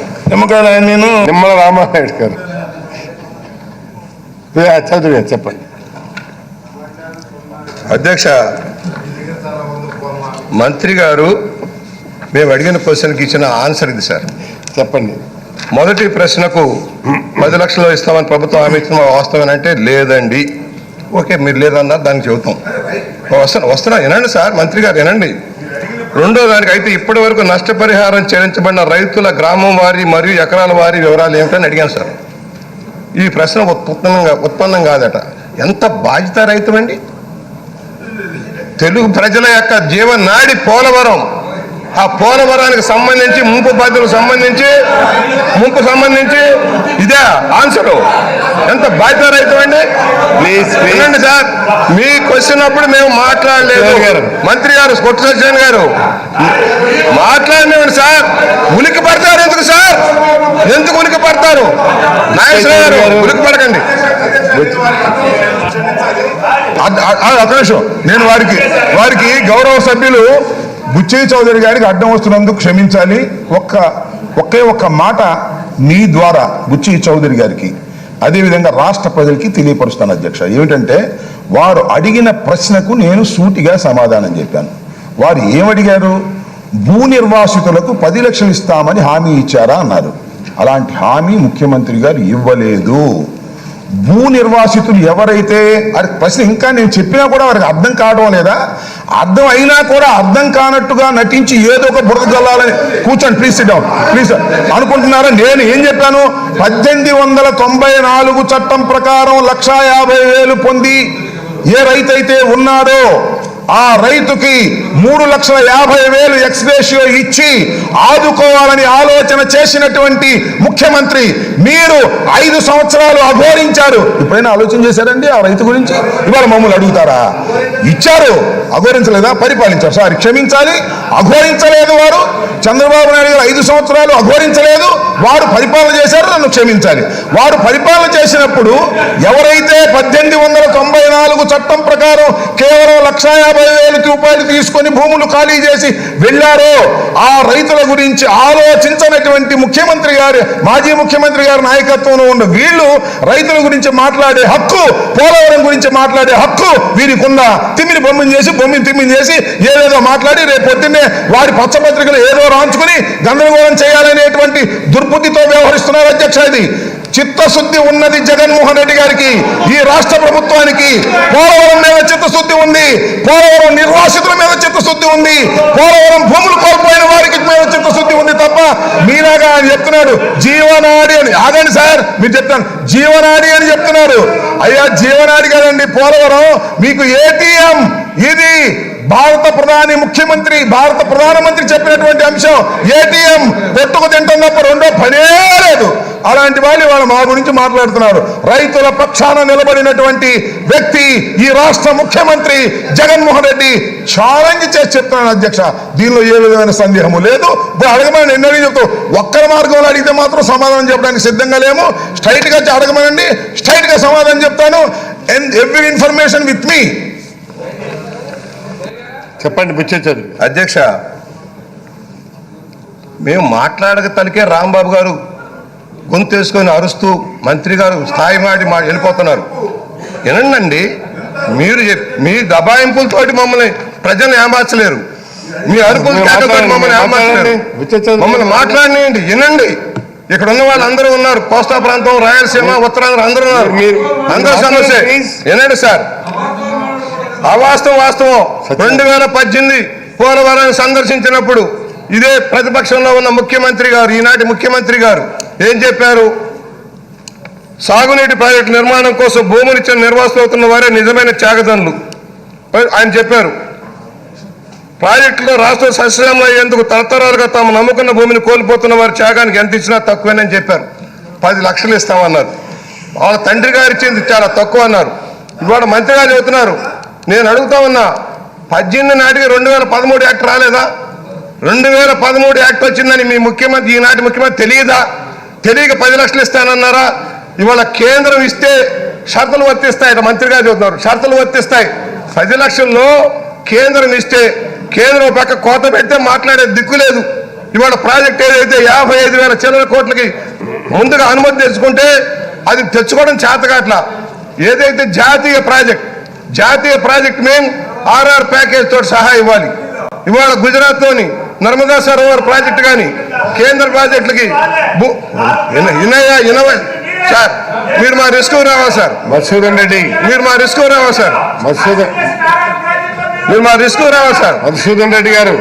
నిమ్మల రామానాయుడు గారు చదువు చెప్పండి. అధ్యక్ష, మంత్రి గారు మేము అడిగిన క్వశ్చన్కి ఇచ్చిన ఆన్సర్ ఇది సార్. చెప్పండి. మొదటి ప్రశ్నకు 10 లక్షలు ఇస్తామని ప్రభుత్వం హామీ ఇచ్చిన వాస్తవేనంటే లేదండి. ఓకే, మీరు లేదన్నారు, దానికి చెబుతాం. వస్తున్నా వినండి సార్, మంత్రి గారు వినండి. రెండో దానికి అయితే ఇప్పటి వరకు నష్టపరిహారం చెల్లించబడిన రైతుల గ్రామం వారి మరియు ఎకరాల వారి వివరాలు ఏమిటని అడిగాను సార్. ఈ ప్రశ్న ఉత్పన్నం కాదట. ఎంత బాధ్యత రైతుమండి. తెలుగు ప్రజల యొక్క జీవనాడి పోలవరం. ఆ పోలవరానికి సంబంధించి ముంపు బాధ్యతలకు సంబంధించి ఇదే ఆన్సరు. ఎంత బాధ్యత రైతుమండి. వినండి సార్, మీ క్వశ్చన్ అప్పుడు మేము మాట్లాడలేదు. మంత్రి గారు కొట్టు సత్యనారాయణ గారు మాట్లాడినవ్వండి సార్. ఉనికి పడతారు ఎందుకు సార్? ఎందుకు ఉనికి పడతారు? నాగేశ్వర గారు ఉనికి పడకండి. ఒక నిమిషం, నేను వారికి గౌరవ సభ్యులు బుచ్చయ్య చౌదరి గారికి అడ్డం వస్తున్నందుకు క్షమించాలి. ఒకే ఒక్క మాట మీ ద్వారా బుచ్చయ్య చౌదరి గారికి, అదేవిధంగా రాష్ట్ర ప్రజలకి తెలియపరుస్తాను అధ్యక్ష. ఏమిటంటే వారు అడిగిన ప్రశ్నకు నేను సూటిగా సమాధానం చెప్పాను. వారు ఏమడిగారు? భూ నిర్వాసితులకు 10 లక్షలు ఇస్తామని హామీ ఇచ్చారా అన్నారు. అలాంటి హామీ ముఖ్యమంత్రి గారు ఇవ్వలేదు. భూ నిర్వాసితులు ఎవరైతే, అది ప్రశ్న ఇంకా నేను చెప్పినా కూడా వారికి అర్థం కావడం లేదా? అర్థం అయినా కూడా అర్థం కానట్టుగా నటించి ఏదో ఒక బురద జల్లాలని కూర్చోండి, ప్లీజ్ సిట్ డౌన్ ప్లీజ్ అనుకుంటున్నారా? నేను ఏం చెప్పాను? 1894 చట్టం ప్రకారం 1,50,000 పొంది ఏ రైతు అయితే ఉన్నాడో ఆ రైతుకి 3,50,000 ఎక్స్‌గ్రేషియో ఇచ్చి ఆదుకోవాలని ఆలోచన చేసినటువంటి ముఖ్యమంత్రి మీరు 5 సంవత్సరాలు అఘోరించారు. ఎప్పుడైనా ఆలోచన చేశారండి ఆ రైతు గురించి? ఇవాళ మమ్మల్ని అడుగుతారా? ఇచ్చారు, అఘోరించలేదా? పరిపాలించారు. సారీ క్షమించాలి, అఘోరించలేదు. వారు చంద్రబాబు నాయుడు గారు 5 సంవత్సరాలు అఘోరించలేదు, వారు పరిపాలన చేశారు, నన్ను క్షమించాలి. వారు పరిపాలన చేసినప్పుడు ఎవరైతే 1894 చట్టం ప్రకారం కేవలం 1,50,000 రూపాయలు తీసుకొని భూములు ఖాళీ చేసి వెళ్ళారో ఆ రైతుల గురించి ఆలోచించినటువంటి ముఖ్యమంత్రి గారు, మాజీ ముఖ్యమంత్రి గారి నాయకత్వంలో ఉన్న వీళ్ళు రైతుల గురించి మాట్లాడే హక్కు, పోలవరం గురించి మాట్లాడే హక్కు వీరికి ఉందా? తిమ్మిని తిమ్మిని చేసి ఏదేదో మాట్లాడి రేపు పొద్దున్నే వారి పచ్చపత్రికలు ఏదో రాంచుకుని గందరగోళం చేయాలనేటువంటి దుర్బుద్ధితో వ్యవహరిస్తున్నారు అధ్యక్ష. ఇది చిత్తశుద్ధి ఉన్నది జగన్మోహన్ రెడ్డి గారికి, ఈ రాష్ట్ర ప్రభుత్వానికి. పోలవరం మీద చిత్తశుద్ధి ఉంది, పోలవరం నిర్వాసితుల మీద చిత్తశుద్ధి ఉంది, పోలవరం భూములు కోల్పోయిన వారికి మీద చిత్తశుద్ధి ఉంది తప్ప మీలాగా ఆయన చెప్తున్నాడు జీవనాడి అని. ఆగండి సార్, మీరు చెప్తాను జీవనాడి అని చెప్తున్నారు. అయ్యా జీవనాడి కదండి పోలవరం, మీకు ఏటీఎం. ఇది భారత ప్రధానమంత్రి చెప్పినటువంటి అంశం. ఏటీఎం కొట్టుకు తింటాం తప్ప రెండో పనే లేదు. అలాంటి వాళ్ళు వాళ్ళ మా గురించి మాట్లాడుతున్నారు. రైతుల పక్షాన నిలబడినటువంటి వ్యక్తి ఈ రాష్ట్ర ముఖ్యమంత్రి జగన్మోహన్ రెడ్డి. ఛాలెంజ్ చేసి చెప్తున్నాను అధ్యక్ష, దీనిలో ఏ విధమైన సందేహము లేదు. ఇప్పుడు అడగమని ఎన్నడూ చెప్తూ ఒక్కరి మార్గంలో అడిగితే మాత్రం సమాధానం చెప్పడానికి సిద్ధంగా లేము. స్ట్రైట్ గా అడగమనండి, స్ట్రైట్ గా సమాధానం చెప్తాను. Every information with me. చెప్పండి బుచ్చేచారు. అధ్యక్ష, మేము మాట్లాడక తలకే రాంబాబు గారు గొంతేసుకొని అరుస్తూ మంత్రి గారు స్థాయి మాడి వెళ్ళిపోతున్నారు. వినండి, మీ దబాయింపులతోటి మమ్మల్ని ప్రజలు ఏమార్చలేరు, మీ అరుపులతో మమ్మల్ని ఏమార్చలేరు. మమ్మల్ని మాట్లాడినండి, వినండి. ఇక్కడ ఉన్న వాళ్ళు అందరూ ఉన్నారు, కోస్తా ప్రాంతం, రాయలసీమ, ఉత్తరాంధ్ర అందరూ ఉన్నారు. అందరూ సమస్య వినండి సార్. అవాస్తవం వాస్తవం. 2018 పోలవరాన్ని సందర్శించినప్పుడు ఇదే ప్రతిపక్షంలో ఉన్న ముఖ్యమంత్రి గారు, ఈనాటి ముఖ్యమంత్రి గారు ఏం చెప్పారు? సాగునీటి ప్రాజెక్టు నిర్మాణం కోసం భూములిచ్చిన నిర్వాసితులు అవుతున్న వారే నిజమైన త్యాగదనులు ఆయన చెప్పారు. ప్రాజెక్టులో రాష్ట్ర సస్యశ్యామలం అయ్యేందుకు తరతరాలుగా తాము నమ్ముకున్న భూమిని కోల్పోతున్న వారి త్యాగానికి ఎంత ఇచ్చినా తక్కువేనని చెప్పారు. 10 లక్షలు ఇస్తామన్నారు. వాళ్ళ తండ్రి గారు ఇచ్చింది చాలా తక్కువ అన్నారు. ఇవాళ మంత్రి గారు చెబుతున్నారు. నేను అడుగుతా ఉన్నా, 18 నాటికి 2013 యాక్ట్ రాలేదా? 2013 యాక్ట్ వచ్చిందని మీ ముఖ్యమంత్రి, ఈనాటి ముఖ్యమంత్రి తెలియదా? తెలియక 10 లక్షలు ఇస్తానన్నారా? ఇవాళ కేంద్రం ఇస్తే షరతులు వర్తిస్తాయి. మంత్రి గారు చెబుతున్నారు షరతులు వర్తిస్తాయి. 10 లక్షల్లో కేంద్రం ఇస్తే కేంద్రం పక్క కోత పెడితే మాట్లాడే దిక్కు లేదు. ఇవాళ ప్రాజెక్ట్ ఏదైతే 55,000 చిల్లర కోట్లకి ముందుగా అనుమతి తెచ్చుకుంటే అది తెచ్చుకోవడం చేతకాట్ల. ఏదైతే జాతీయ ప్రాజెక్ట్ మేము ఆర్ఆర్ ప్యాకేజ్ తోటి సహా ఇవ్వాలి. ఇవాళ గుజరాత్లోని నర్మదా సరోవర్ ప్రాజెక్టు కానీ కేంద్ర ప్రాజెక్టులకి సార్ మీరు మా రిస్క్ రావాలి సార్. మధుసూదన్ రెడ్డి మీరు మా రిస్క్ రావాలి సార్. మధుసూదన్ రెడ్డి గారు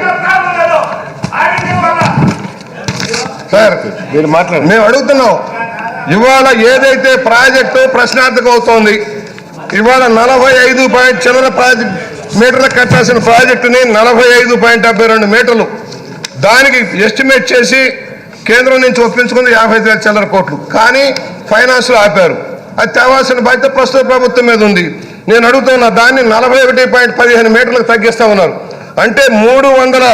సార్ మీరు మాట్లాడండి. మేము అడుగుతున్నాం, ఇవాళ ఏదైతే ప్రాజెక్టు ప్రశ్నార్థకం అవుతోంది, ఇవాళ 45 చిల్లర మీటర్లు కట్టాల్సిన ప్రాజెక్టుని 45.72 మీటర్లు దానికి ఎస్టిమేట్ చేసి కేంద్రం నుంచి ఒప్పించుకుంది 55,000 చిల్లర కోట్లు. కానీ ఫైనాన్స్లో ఆపారు. అది తేవాల్సిన బాధ్యత ప్రస్తుత ప్రభుత్వం మీద ఉంది. నేను అడుగుతున్నా, దాన్ని 41.15 మీటర్లకు తగ్గిస్తా ఉన్నారు. అంటే 300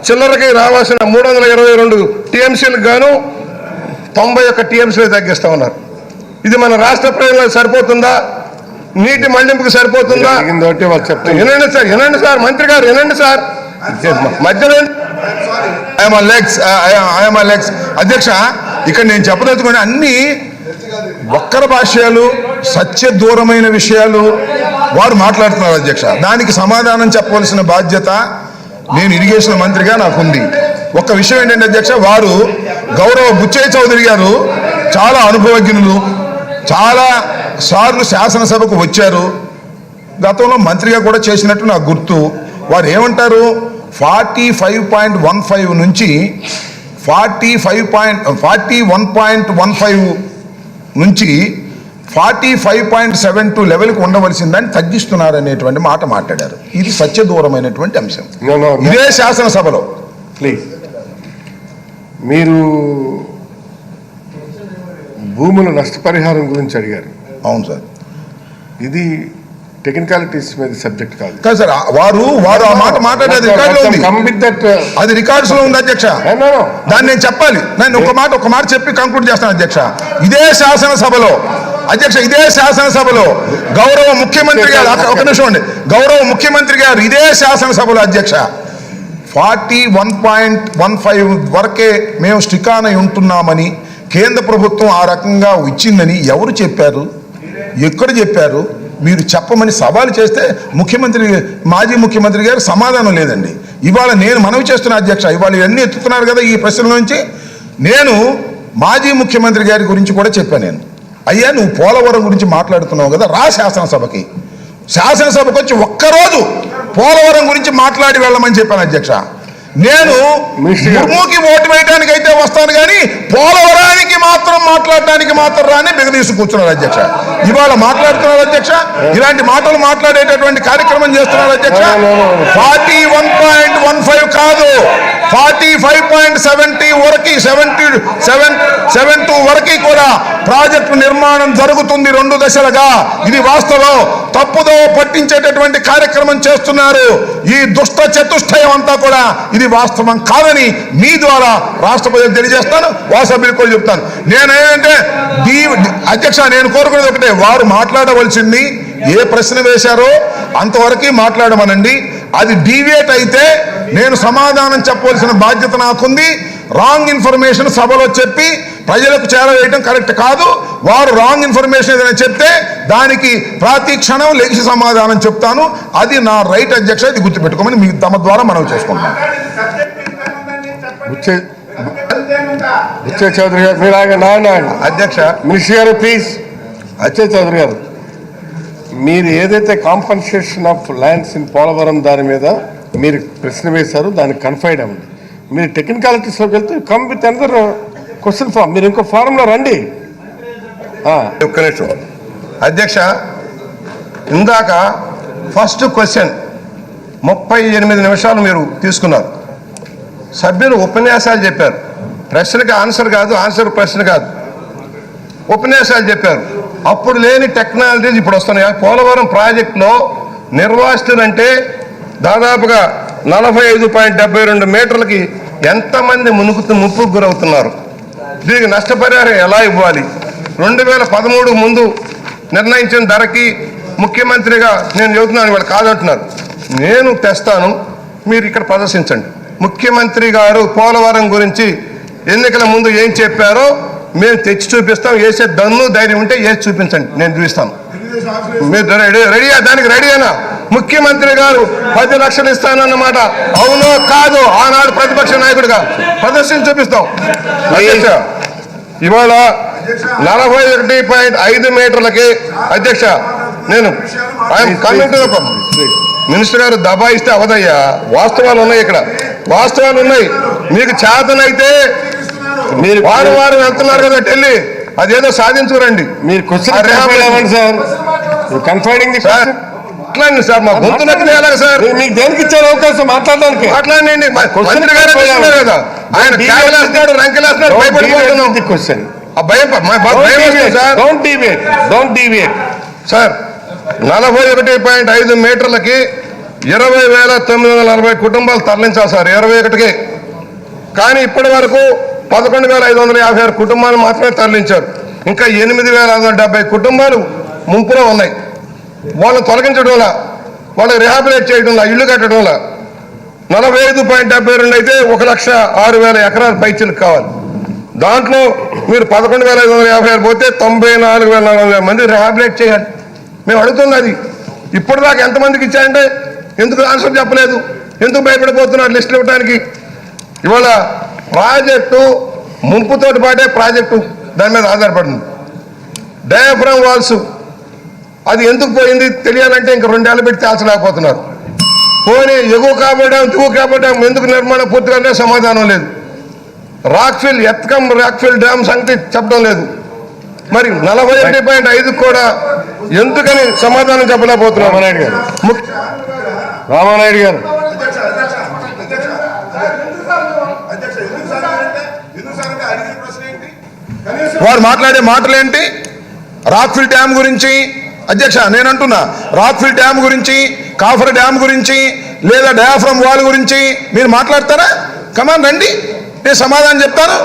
చిల్లరకి రావాల్సిన 322 టీఎంసీలకు గాను 91 టీఎంసీలు తగ్గిస్తా ఉన్నారు. ఇది మన రాష్ట్ర ప్రజలకు సరిపోతుందా? నీటి మళ్లింపుకి సరిపోతుందా? వినండి సార్, మంత్రి గారు వినండి సార్. మధ్యలో అధ్యక్ష, ఇక్కడ నేను చెప్పదలుచుకుని అన్ని వక్ర భాష్యాలు, సత్య దూరమైన విషయాలు వారు మాట్లాడుతున్నారు అధ్యక్ష. దానికి సమాధానం చెప్పవలసిన బాధ్యత నేను ఇరిగేషన్ మంత్రిగా నాకుంది. ఒక్క విషయం ఏంటంటే అధ్యక్ష, వారు గౌరవ బుచ్చయ్య చౌదరి గారు చాలా అనుభవజ్ఞులు, చాలా సార్లు శాసనసభకు వచ్చారు, గతంలో మంత్రిగా కూడా చేసినట్టు నాకు గుర్తు. వారు ఏమంటారు, 45.15 నుంచి 41.15 నుంచి 45.72 లెవెల్కి ఉండవలసిందని తగ్గిస్తున్నారు అనేటువంటి మాట మాట్లాడారు. ఇది సత్య దూరమైనటువంటి అంశం. ఇదే శాసనసభలో. ప్లీజ్, మీరు భూముల నష్టపరిహారం గురించి అడిగారు. అవును సార్, ఇది టెక్నికాలిటీస్ మీద సబ్జెక్ట్ కాదు. కాదు సార్, వారు ఆ మాట మాట్లాడేది రికార్డులో ఉంది. అది రికార్డ్స్ లో ఉంది అధ్యక్ష. దాన్ని నేను చెప్పాలి. నేను ఒక మాట చెప్పి కంక్లూడ్ చేస్తాను అధ్యక్ష. ఇదే శాసనసభలో అధ్యక్ష, ఇదే శాసనసభలో గౌరవ ముఖ్యమంత్రి గారు, ఒక నిమిషం అండి, గౌరవ ముఖ్యమంత్రి గారు ఇదే శాసనసభలో అధ్యక్ష 41.15 వరకే మేము స్టికానై ఉంటున్నామని కేంద్ర ప్రభుత్వం ఆ రకంగా ఇచ్చిందని ఎవరు చెప్పారు, ఎక్కడ చెప్పారు? మీరు చెప్పమని సవాలు చేస్తే మాజీ ముఖ్యమంత్రి గారు సమాధానం లేదండి. ఇవాళ నేను మనవి చేస్తున్నా అధ్యక్ష, ఇవాళ ఇవన్నీ ఎత్తుతున్నారు కదా ఈ ప్రశ్నల నుంచి. నేను మాజీ ముఖ్యమంత్రి గారి గురించి కూడా చెప్పాను. నేను, అయ్యా నువ్వు పోలవరం గురించి మాట్లాడుతున్నావు కదా, రా శాసనసభకు వచ్చి ఒక్కరోజు పోలవరం గురించి మాట్లాడి వెళ్ళమని చెప్పాను అధ్యక్ష. నేను ముర్ముకి ఓటు వేయడానికి అయితే వస్తాను కానీ పోలవరానికి మాత్రం మాట్లాడటానికి మాత్రం రాని బిగదీసి కూర్చున్నారు అధ్యక్ష. ఇవాళ మాట్లాడుతున్నారు అధ్యక్ష, ఇలాంటి మాటలు మాట్లాడేటటువంటి కార్యక్రమం చేస్తున్నారు అధ్యక్ష. 41.15 కాదు, 45.70 వరకు 72 వరకు కూడా ప్రాజెక్టు నిర్మాణం జరుగుతుంది 2 దశలుగా. ఇది వాస్తవం. తప్పుదో పట్టించేటటువంటి కార్యక్రమం చేస్తున్నారు. ఈ దుష్ట చతుష్టయం అంతా కూడా ఇది వాస్తవం కాదని మీ ద్వారా రాష్ట్ర ప్రజలకు తెలియజేస్తాను, వాసభ్యులకు కూడా చెప్తాను. నేనేంటంటే అధ్యక్ష, నేను కోరుకునేది ఒకటే, వారు మాట్లాడవలసింది ఏ ప్రశ్న వేశారో అంతవరకు మాట్లాడమనండి. అది డీవియేట్ అయితే నేను సమాధానం చెప్పవలసిన బాధ్యత నాకుంది. రాంగ్ ఇన్ఫర్మేషన్ సభలో చెప్పి ప్రజలకు చేరవేయడం కరెక్ట్ కాదు. వారు రాంగ్ ఇన్ఫర్మేషన్ ఏదైనా చెప్తే దానికి ప్రతి క్షణం లేచి సమాధానం చెప్తాను. అది నా రైట్ అధ్యక్ష, ఇది గుర్తుపెట్టుకోమని మీ తమ ద్వారా మనవి చేసుకుంటాను. బుచ్చయ్య చౌదరి గారు మీరు అధ్యక్ష, మినిస్టర్ గారు ప్లీజ్. బుచ్చయ్య చౌదరి గారు, మీరు ఏదైతే compensation of lands in Polavaram దాని మీద మీరు ప్రశ్న వేశారు, దానికి కన్ఫైడ్ అవ్వండి. మీరు టెక్నికాలిటీస్లోకి వెళ్తే come with another question form, మీరు ఇంకో ఫారంలో రండి. ఒక్క నిమిషం అధ్యక్ష, ఇందాక ఫస్ట్ క్వశ్చన్ 38 నిమిషాలు మీరు తీసుకున్నారు. సభ్యులు ఉపన్యాసాలు చెప్పారు. ప్రశ్నకి ఆన్సర్ కాదు, ఆన్సర్ ప్రశ్న కాదు, ఉపన్యాసాలు చెప్పారు. అప్పుడు లేని టెక్నాలజీస్ ఇప్పుడు వస్తున్నాయి. పోలవరం ప్రాజెక్టులో నిర్వాసితులంటే దాదాపుగా 45.72 మీటర్లకి ఎంతమంది ముప్పుకు గురవుతున్నారు? దీనికి నష్టపరిహారం ఎలా ఇవ్వాలి? 2013 ముందు నిర్ణయించిన ధరకి ముఖ్యమంత్రిగా నేను చెబుతున్నాను, వాళ్ళు కాదంటున్నారు. నేను తెస్తాను, మీరు ఇక్కడ ప్రదర్శించండి. ముఖ్యమంత్రి గారు పోలవరం గురించి ఎన్నికల ముందు ఏం చెప్పారో మేము తెచ్చి చూపిస్తాం. వేసే దన్ను ధైర్యం ఉంటే వేసి చూపించండి, నేను చూపిస్తాను. మీరు రెడీయా? దానికి రెడీయేనా? ముఖ్యమంత్రి గారు 10 లక్షలు ఇస్తానన్నమాట అవునో కాదు? ఆనాడు ప్రతిపక్ష నాయకుడిగా ప్రదర్శన చూపిస్తాం. ఇవాళ 41.5 మీటర్లకి అధ్యక్ష నేను మినిస్టర్ గారు దబాయిస్తే అవదయ్యా. వాస్తవాలు ఉన్నాయి, ఇక్కడ వాస్తవాలు ఉన్నాయి. మీకు చేతనైతే మీరు వారం వెళ్తున్నారు కదా ఢిల్లీ, అదేదో సాధించుకురండి. మీరు మాట్లాడండి సార్, మా గొంతు నచ్చిన ఎలాగ సార్? మీకు దేనికి ఇచ్చారు అవకాశం మాట్లాడడానికి? మాట్లాడండి. మంత్రి గారు కదా, ఆయన కేవలేస్తున్నాడు, రంకెలేస్తున్నాడు, భయపడిపోతున్నాం. సార్ 41.5 మీటర్లకి 20,940 కుటుంబాలు తరలించాలి సార్, 21కి. కానీ ఇప్పటి వరకు 11,556 కుటుంబాలు మాత్రమే తరలించారు. ఇంకా 8,570 కుటుంబాలు ముంపులో ఉన్నాయి. వాళ్ళని తొలగించడం వల్ల, వాళ్ళకి రిహాబిలేట్ చేయడం వల్ల, ఇల్లు కట్టడం వల్ల 45.72 అయితే 1,06,000 ఎకరాల పైచీలకు కావాలి. దాంట్లో మీరు 11,556 పోతే 94,400 మంది రిహాబిలేట్ చేయాలి. మేము అడుగుతుంది అది. ఇప్పటిదాకా ఎంతమందికి ఇచ్చారంటే ఎందుకు ఆన్సర్ చెప్పలేదు, ఎందుకు భయపడిపోతున్నారు లిస్టులు ఇవ్వడానికి? ఇవాళ ప్రాజెక్టు ముంపుతోటి పాటే ప్రాజెక్టు దాని మీద ఆధారపడింది. డయాఫ్రామ్ వాల్స్ అది ఎందుకు పోయింది తెలియాలంటే ఇంకా 2 ఏళ్ళు పెట్టి తేల్చలేకపోతున్నారు. పోనీ ఎగువ కాబట్టి ఎందుకు నిర్మాణం పూర్తిగానే సమాధానం లేదు. రాక్ఫిల్ ఎత్కం రాక్ఫిల్ డ్యామ్ సంగతి చెప్పడం లేదు. మరి 41.5 కూడా ఎందుకని సమాధానం చెప్పలేకపోతున్నారు రామానాయుడు గారు. వారు మాట్లాడే మాటలేంటి? రాక్ఫిల్ డ్యామ్ గురించి అధ్యక్ష నేనంటున్నా, రాక్ఫిల్ డ్యామ్ గురించి, కాఫర్ డ్యామ్ గురించి, లేదా డయాఫ్రమ్ వాల్ గురించి మీరు మాట్లాడతారా? కమాన్ రండి, నేను సమాధానం చెప్తాను.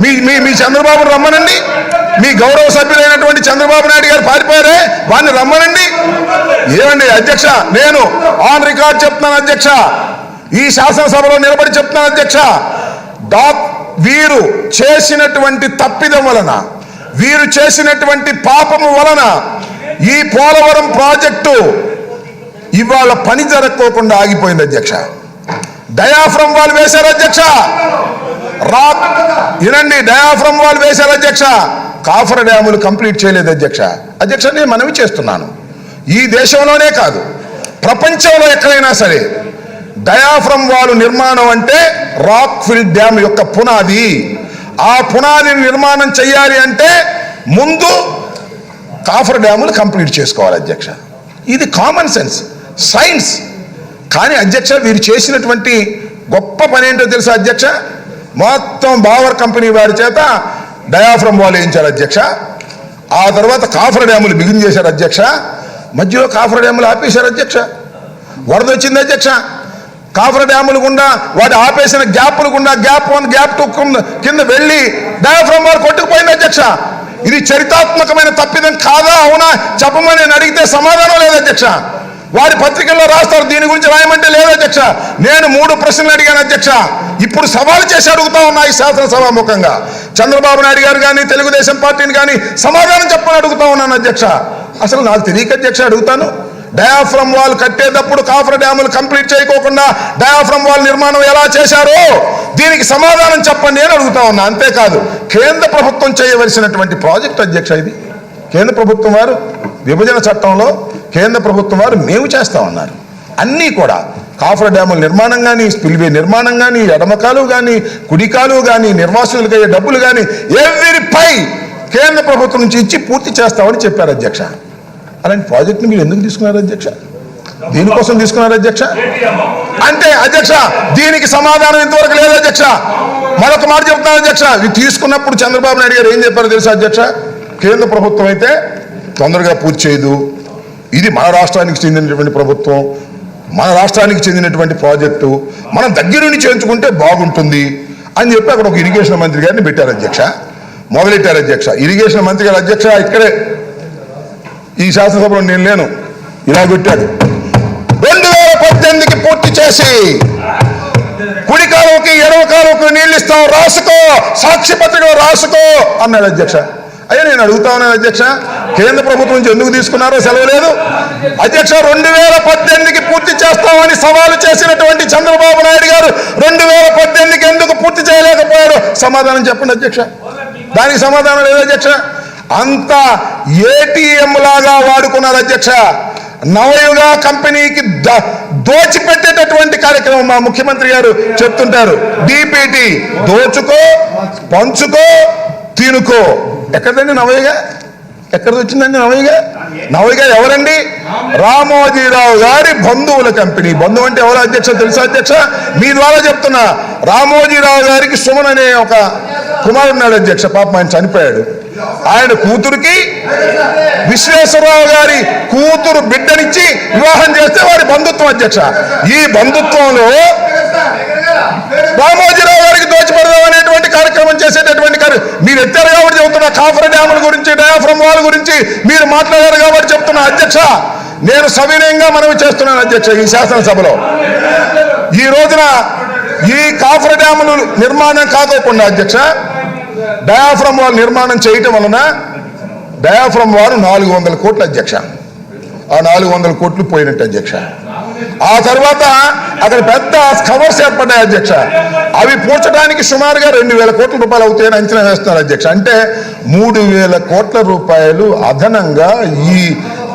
మీ మీ మీ చంద్రబాబును రమ్మనండి. మీ గౌరవ సభ్యులైనటువంటి చంద్రబాబు నాయుడు గారు పారిపోయారే, వాడిని రమ్మనండి. ఏమండి అధ్యక్ష, నేను ఆన్ రికార్డ్ చెప్తున్నాను అధ్యక్ష, ఈ శాసనసభలో నిలబడి చెప్తున్నాను అధ్యక్ష, వీరు చేసినటువంటి తప్పిదం వలన, వీరు చేసినటువంటి పాపము వలన ఈ పోలవరం ప్రాజెక్టు ఇవాళ పని జరగకోకుండా ఆగిపోయింది అధ్యక్ష. డయాఫ్రమ్ వాల్ వేశారు అధ్యక్ష, వినండి, డయాఫ్రమ్ వాల్ వేశారు అధ్యక్ష, కాఫర్ డ్యాములు కంప్లీట్ చేయలేదు అధ్యక్ష. అధ్యక్ష నేను మనవి చేస్తున్నాను, ఈ దేశంలోనే కాదు ప్రపంచంలో ఎక్కడైనా సరే డయాఫ్రమ్ వాల్ నిర్మాణం అంటే రాక్ఫిల్ డ్యామ్ యొక్క పునాది. ఆ పునాదిని నిర్మాణం చేయాలి అంటే ముందు కాఫర్ డ్యాములు కంప్లీట్ చేసుకోవాలి అధ్యక్ష. ఇది కామన్ సెన్స్, సైన్స్. కానీ అధ్యక్ష వీరు చేసినటువంటి గొప్ప పని ఏంటో తెలుసా అధ్యక్ష? మొత్తం బావర్ కంపెనీ వారి చేత డయాఫ్రమ్ వాల్ వేయించారు అధ్యక్ష. ఆ తర్వాత కాఫర్ డ్యాములు బిగిన్ చేశారు అధ్యక్ష. మధ్యలో కాఫర్ డ్యాములు ఆపేశారు అధ్యక్ష. వరద వచ్చింది అధ్యక్ష, కాఫర్ డ్యాములు గుండా వాటి ఆపేసిన గ్యాప్లు గుండా గ్యాప్ 1 గ్యాప్ 2 కింద వెళ్ళి డయాఫ్రమ్ వాల్ కొట్టుకుపోయింది అధ్యక్ష. ఇది చరిత్రాత్మకమైన తప్పిదం కాదా అవునా చెప్పమని నేను అడిగితే సమాధానం లేదు అధ్యక్ష. వారి పత్రికల్లో రాస్తారు, దీని గురించి రాయమంటే లేదు అధ్యక్ష. నేను 3 ప్రశ్నలు అడిగాను అధ్యక్ష. ఇప్పుడు సవాలు చేసి అడుగుతా ఉన్నా ఈ శాసనసభాముఖంగా చంద్రబాబు నాయుడు గారు కానీ తెలుగుదేశం పార్టీని కానీ సమాధానం చెప్పని అడుగుతా ఉన్నాను అధ్యక్ష. అసలు నాకు తెలియక అధ్యక్ష అడుగుతాను, డయాఫ్రమ్ వాల్ కట్టేటప్పుడు కాఫర్ డ్యాములు కంప్లీట్ చేయకోకుండా డయాఫ్రమ్ వాల్ నిర్మాణం ఎలా చేశారో దీనికి సమాధానం చెప్పండి అని అడుగుతా ఉన్నా. అంతేకాదు కేంద్ర ప్రభుత్వం చేయవలసినటువంటి ప్రాజెక్ట్ అధ్యక్ష ఇది. కేంద్ర ప్రభుత్వం వారు విభజన చట్టంలో కేంద్ర ప్రభుత్వం వారు మేము చేస్తామన్నారు. అన్నీ కూడా కాఫర్ డ్యాముల నిర్మాణం కానీ, స్పిల్వే నిర్మాణం కానీ, ఎడమకాలు కానీ, కుడికాలు కానీ, నిర్వాసితులకు అయ్యే డబ్బులు కానీ ఎవరిపై కేంద్ర ప్రభుత్వం నుంచి ఇచ్చి పూర్తి చేస్తామని చెప్పారు అధ్యక్ష. అలాంటి ప్రాజెక్ట్ని మీరు ఎందుకు తీసుకున్నారు అధ్యక్ష? దీనికోసం తీసుకున్నారు అధ్యక్ష. అంటే అధ్యక్ష దీనికి సమాధానం ఇంతవరకు లేదు అధ్యక్ష. మరొక మాట చెప్తున్నాను అధ్యక్ష, ఇది తీసుకున్నప్పుడు చంద్రబాబు నాయుడు గారు ఏం చెప్పారో తెలుసా అధ్యక్ష? కేంద్ర ప్రభుత్వం అయితే తొందరగా పూర్తి చేయదు, ఇది మన రాష్ట్రానికి చెందినటువంటి ప్రభుత్వం, మన రాష్ట్రానికి చెందినటువంటి ప్రాజెక్టు, మనం దగ్గరుండి చేయించుకుంటే బాగుంటుంది అని చెప్పి అక్కడ ఒక ఇరిగేషన్ మంత్రి గారిని పెట్టారు అధ్యక్ష. మొదలెట్టారు అధ్యక్ష. ఇరిగేషన్ మంత్రి గారు అధ్యక్ష ఇక్కడే ఈ శాసనసభలో నేను లేను, ఇలా పెట్టాడు, 2018కి పూర్తి చేసి కుడి కాలువకి ఎడమ కాలువకి నీళ్ళు ఇస్తాం, రాసుకో, సాక్షి పత్రికలో రాసుకో అన్నాడు అధ్యక్ష. అయ్యా నేను అడుగుతా ఉన్నాను అధ్యక్ష, కేంద్ర ప్రభుత్వం నుంచి ఎందుకు తీసుకున్నారో సెలవు లేదు అధ్యక్ష. 2018కి పూర్తి చేస్తామని సవాలు చేసినటువంటి చంద్రబాబు నాయుడు గారు 2018కి ఎందుకు పూర్తి చేయలేకపోయారో సమాధానం చెప్పండి అధ్యక్ష. దానికి సమాధానం లేదు అధ్యక్ష. అంతా ఏటీఎం లాగా వాడుకున్నారు అధ్యక్ష. నవయుగ కంపెనీకి దోచిపెట్టేటటువంటి కార్యక్రమం మా ముఖ్యమంత్రి గారు చెప్తుంటారు. డిపిటి దోచుకో, పంచుకో, తినుకో. ఎక్కడండి నవయుగ? ఎక్కడ వచ్చిందండి నవయుగ? నవయుగ ఎవరండి? రామోజీరావు గారి బంధువుల కంపెనీ. బంధువు అంటే ఎవరు అధ్యక్ష తెలుసా అధ్యక్ష? మీ ద్వారా చెప్తున్నా. రామోజీరావు గారికి సుమన్ అనే ఒక కుమారుడున్నాడు అధ్యక్ష, పాపం ఆయన చనిపోయాడు. ఆయన కూతురికి విశ్వేశ్వరరావు గారి కూతురు బిడ్డనిచ్చి వివాహం చేస్తే వారి బంధుత్వం అధ్యక్ష. ఈ బంధుత్వంలో రామోజీరావు గారికి దోచిపెడదాం అనేటువంటి కార్యక్రమం చేసేటటువంటి మీరు ఎత్తారు కాబట్టి చెబుతున్నా. కాఫర్ డ్యాముల గురించి, డయాఫ్రమ్ వాల్ గురించి మీరు మాట్లాడారు కాబట్టి చెప్తున్నా అధ్యక్ష. నేను సవినయంగా మనవి చేస్తున్నాను అధ్యక్ష. ఈ శాసనసభలో ఈ రోజున ఈ కాఫర్ డ్యాములు నిర్మాణం కాకోకుండా అధ్యక్ష, డయాఫ్రమ్ వాల్ నిర్మాణం చేయటం వలన డయాఫ్రమ్ వారు 400 కోట్లు అధ్యక్ష. ఆ 400 కోట్లు పోయినట్టు అధ్యక్ష. ఆ తర్వాత అక్కడ పెద్ద కవర్స్ ఏర్పడ్డాయి అధ్యక్ష. అవి పూడ్చడానికి సుమారుగా 2000 కోట్ల రూపాయలు అవుతాయని అంచనా వేస్తున్నారు అధ్యక్ష. అంటే 3000 కోట్ల రూపాయలు అదనంగా ఈ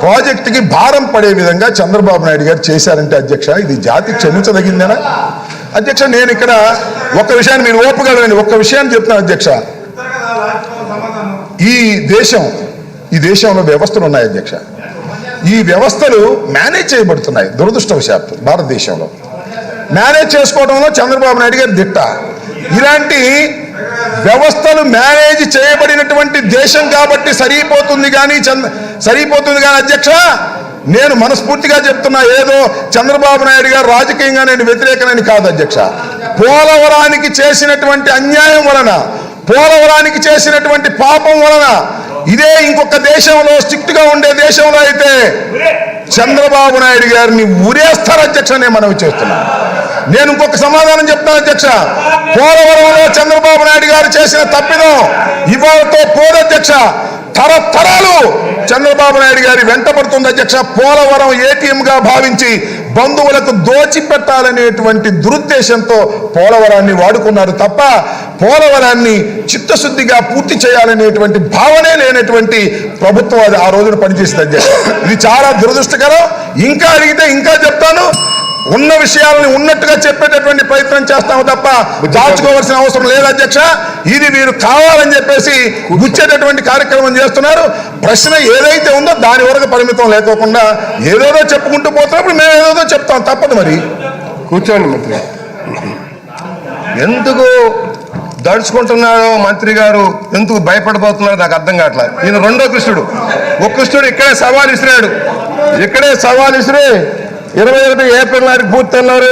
ప్రాజెక్టుకి భారం పడే విధంగా చంద్రబాబు నాయుడు గారు చేశారంటే అధ్యక్ష, ఇది జాతికి క్షమించదగిందేనా అధ్యక్ష? నేను ఇక్కడ ఒక్క విషయాన్ని మీరు ఓపగలరండి, ఒక్క విషయాన్ని చెప్తున్నాను అధ్యక్ష. ఈ దేశంలో వ్యవస్థలు ఉన్నాయి అధ్యక్ష. ఈ వ్యవస్థలు మేనేజ్ చేయబడుతున్నాయి. దురదృష్టవశాత్తు భారతదేశంలో మేనేజ్ చేసుకోవడంలో చంద్రబాబు నాయుడు గారి దిట్ట. ఇలాంటి వ్యవస్థలు మేనేజ్ చేయబడినటువంటి దేశం కాబట్టి సరిపోతుంది కానీ అధ్యక్ష, నేను మనస్ఫూర్తిగా చెప్తున్నా, ఏదో చంద్రబాబు నాయుడు గారు రాజకీయంగా నేను వ్యతిరేకనని కాదు అధ్యక్ష. పోలవరానికి చేసినటువంటి అన్యాయం వలన, పోలవరానికి చేసినటువంటి పాపం వలన, ఇదే ఇంకొక దేశంలో స్ట్రిక్ట్ గా ఉండే దేశంలో అయితే చంద్రబాబు నాయుడు గారిని ఉరేస్తారు అధ్యక్ష. నేను మనవి చేస్తున్నా. నేను ఇంకొక సమాధానం చెప్తాను అధ్యక్ష. పోలవరంలో చంద్రబాబు నాయుడు గారు చేసిన తప్పిదం ఇవాళతో పోదు అధ్యక్ష. తరతరాలు చంద్రబాబు నాయుడు గారి వెంటబడుతుంది అధ్యక్ష. పోలవరం ఏటీఎం గా భావించి బంధువులకు దోచిపెట్టాలనేటువంటి దురుద్దేశంతో పోలవరాన్ని వాడుకున్నారు తప్ప పోలవరాన్ని చిత్తశుద్ధిగా పూర్తి చేయాలనేటువంటి భావనే లేనటువంటి ప్రభుత్వం అది ఆ రోజున పనిచేసింది అధ్యక్ష. ఇది చాలా దురదృష్టకరం. ఇంకా అడిగితే ఇంకా చెప్తాను. ఉన్న విషయాలను ఉన్నట్టుగా చెప్పేటటువంటి ప్రయత్నం చేస్తాము తప్ప దాచుకోవాల్సిన అవసరం లేదు అధ్యక్ష. ఇది మీరు కావాలని చెప్పేసి గుచ్చేటటువంటి కార్యక్రమం చేస్తున్నారు. ప్రశ్న ఏదైతే ఉందో దాని వరకు పరిమితం లేకోకుండా ఏదేదో చెప్పుకుంటూ పోతున్నప్పుడు మేము ఏదేదో చెప్తాం, తప్పదు. మరి కూర్చోండి మంత్రి. ఎందుకు దడుచుకుంటున్నారో మంత్రి గారు, ఎందుకు భయపడిపోతున్నారో నాకు అర్థం కావట్లేదు. ఈయన రెండో కృష్ణుడు. ఒక కృష్ణుడు ఇక్కడే సవాల్ ఇస్తున్నాడు. 21 ఏప్రిల్ నాటికి పూర్తి అన్నారు,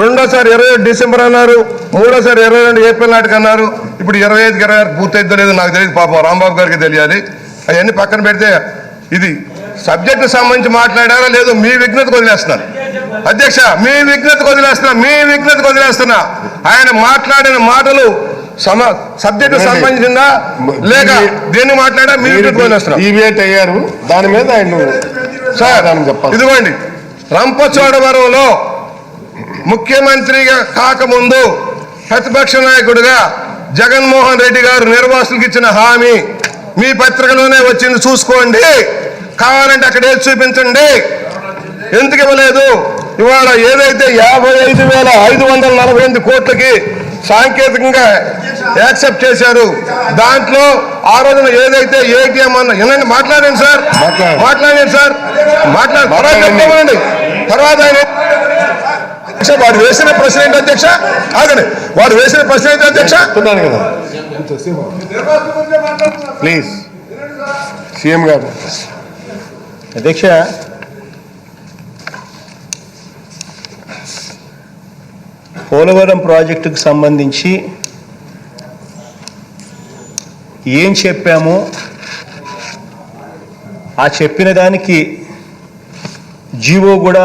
రెండోసారి 27 డిసెంబర్ అన్నారు, మూడోసారి 22 ఏప్రిల్ నాటికి అన్నారు. ఇప్పుడు 25కి 26 పూర్తయిద్దో లేదో నాకు తెలియదు, పాపం రాంబాబు గారికి తెలియాలి. అవన్నీ పక్కన పెడితే ఇది సబ్జెక్టు సంబంధించి మాట్లాడారా లేదు మీ విఘ్నతకు వదిలేస్తున్నారు అధ్యక్ష. మీ విఘ్నతకు వదిలేస్తున్నా. ఆయన మాట్లాడిన మాటలు సబ్జెక్టు సంబంధించిందా లేక దేన్ని మాట్లాడా మీ విఘ్నతకు వదిలేస్తున్నా. ఈవేట్ అయ్యారు, దాని మీద ఆయన సార్ ఇదిగోండి, రంపచోడవరంలో ముఖ్యమంత్రిగా కాకముందు ప్రతిపక్ష నాయకుడిగా జగన్మోహన్ రెడ్డి గారు నిర్వాసులకు ఇచ్చిన హామీ మీ పత్రికలోనే వచ్చింది, చూసుకోండి. కావాలంటే అక్కడ ఏది చూపించండి. ఎందుకు ఇవ్వలేదు? ఇవాళ ఏదైతే 55,548 కోట్లకి సాంకేతికంగా యాక్సెప్ట్ చేశారు, దాంట్లో ఆ రోజున ఏదైతే ఏటీఎం అన్న ఏనండి మాట్లాడండి సార్, తర్వాత ఆయన వాడు వేసిన ప్రశ్న ఏంటి అధ్యక్ష? ఆగండి, వాడు వేసిన ప్రశ్న ఏంటి అధ్యక్ష? కదా ప్లీజ్ సీఎం గారు. అధ్యక్ష, పోలవరం ప్రాజెక్టుకు సంబంధించి ఏం చెప్పామో ఆ చెప్పిన దానికి జీవో కూడా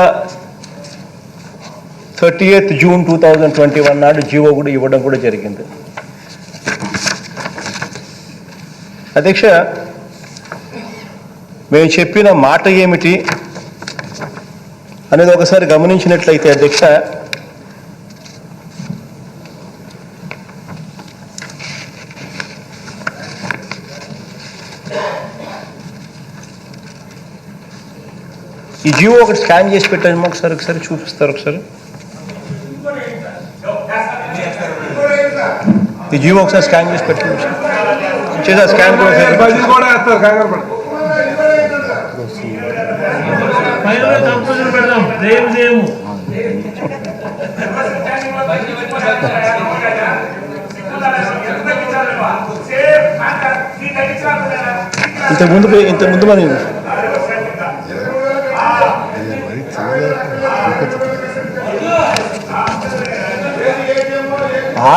30th జూన్ 2021 నాడు జీవో కూడా ఇవ్వడం కూడా జరిగింది. అధ్యక్ష, మేము చెప్పిన మాట ఏమిటి అనేది ఒకసారి గమనించినట్లయితే అధ్యక్ష, ఈ జీవో ఒకటి స్కాన్ చేసి పెట్టాము, ఒకసారి చూపిస్తారు. ఒకసారి ఈ జీవో ఒకసారి స్కాన్ చేసి పెట్టండి. చేసా స్కాన్ కూడా ఇంతకుముందు మరి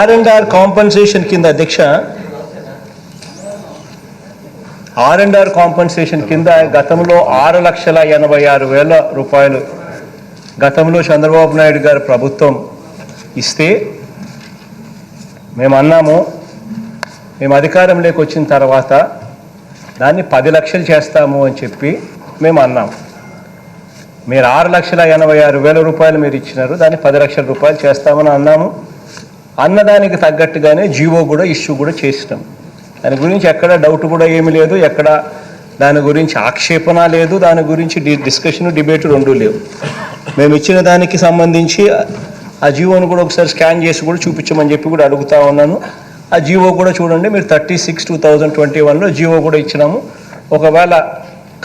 R&R కాంపన్సేషన్ కింద అధ్యక్ష, R&R కాంపన్సేషన్ కింద గతంలో 6,86,000 రూపాయలు గతంలో చంద్రబాబు నాయుడు గారి ప్రభుత్వం ఇస్తే మేము అన్నాము, మేము అధికారంలోకి వచ్చిన తర్వాత దాన్ని 10 లక్షలు చేస్తాము అని చెప్పి మేము అన్నాము. మీరు 6,86,000 రూపాయలు మీరు ఇచ్చినారు, దాన్ని 10 లక్షల రూపాయలు చేస్తామని అన్నాము. అన్నదానికి తగ్గట్టుగానే జీవో కూడా ఇష్యూ కూడా చేసినాం. దాని గురించి ఎక్కడ డౌట్ కూడా ఏమీ లేదు, ఎక్కడ దాని గురించి ఆక్షేపణ లేదు, దాని గురించి డిస్కషన్ డిబేట్ రెండూ లేవు. మేము ఇచ్చిన దానికి సంబంధించి ఆ జీవోను కూడా ఒకసారి స్కాన్ చేసి కూడా చూపించమని చెప్పి కూడా అడుగుతా ఉన్నాను. ఆ జీవో కూడా చూడండి, మీరు 36/2021లో జీవో కూడా ఇచ్చినాము. ఒకవేళ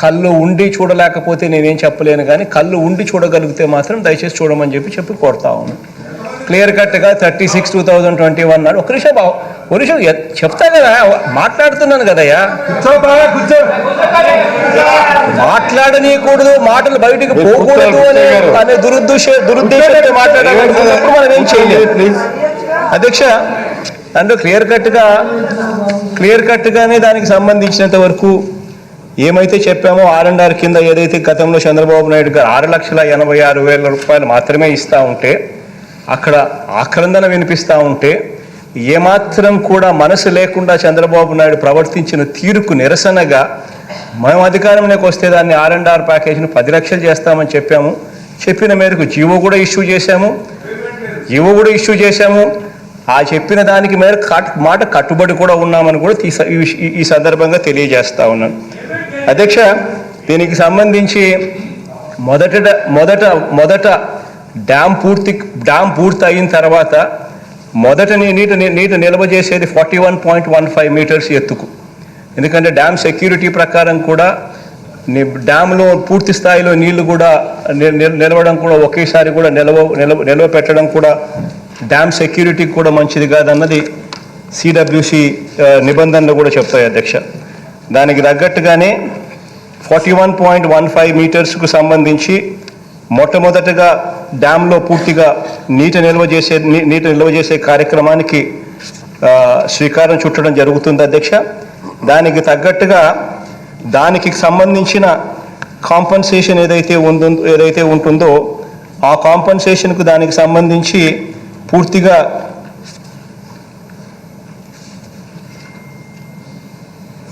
కళ్ళు ఉండి చూడలేకపోతే నేనేం చెప్పలేను, కానీ కళ్ళు ఉండి చూడగలిగితే మాత్రం దయచేసి చూడమని చెప్పి కోరుతా ఉన్నాను. క్లియర్ కట్గా 36/2021 నాడు. ఒక నిమిషం చెప్తా కదా, మాట్లాడుతున్నాను కదయ్యా. మాట్లాడనీయకూడదు, మాటలు బయటికి పోకూడదు అనే దురుద్దేశంతో మాట్లాడాలనుకున్నప్పుడు మనం ఏం చేయలేదు. అధ్యక్ష, దాంట్లో క్లియర్ కట్గానే దానికి సంబంధించినంత వరకు ఏమైతే చెప్పామో R&R కింద ఏదైతే గతంలో చంద్రబాబు నాయుడు గారు 6,86,000 రూపాయలు మాత్రమే ఇస్తూ ఉంటే, అక్కడ ఆక్రందన వినిపిస్తూ ఉంటే, ఏమాత్రం కూడా మనసు లేకుండా చంద్రబాబు నాయుడు ప్రవర్తించిన తీరుకు నిరసనగా మేము అధికారంలోకి వస్తే దాన్ని R&R ప్యాకేజీని 10 లక్షలు చేస్తామని చెప్పాము. చెప్పిన మేరకు జీవో కూడా ఇష్యూ చేశాము. ఆ చెప్పిన దానికి మేరకు మాట కట్టుబడి కూడా ఉన్నామని కూడా ఈ సందర్భంగా తెలియజేస్తా ఉన్నాను. అధ్యక్ష, దీనికి సంబంధించి మొదట డ్యామ్ పూర్తి అయిన తర్వాత మొదట నీటి నిల్వ చేసేది 41.15 మీటర్స్ ఎత్తుకు. ఎందుకంటే డ్యామ్ సెక్యూరిటీ ప్రకారం కూడా డ్యామ్లో పూర్తి స్థాయిలో నీళ్లు కూడా నిలవడం కూడా ఒకేసారి కూడా నిల్వ పెట్టడం కూడా డ్యామ్ సెక్యూరిటీకి కూడా మంచిది కాదన్నది CWC నిబంధనలు కూడా చెప్తాయి అధ్యక్ష. దానికి తగ్గట్టుగానే 41.15 మీటర్స్కు సంబంధించి మొట్టమొదటగా డ్యామ్లో పూర్తిగా నీటి నిల్వ చేసే కార్యక్రమానికి శ్రీకారం చుట్టడం జరుగుతుంది అధ్యక్ష. దానికి తగ్గట్టుగా దానికి సంబంధించిన కాంపన్సేషన్ ఏదైతే ఉంటుందో ఆ కాంపన్సేషన్కు దానికి సంబంధించి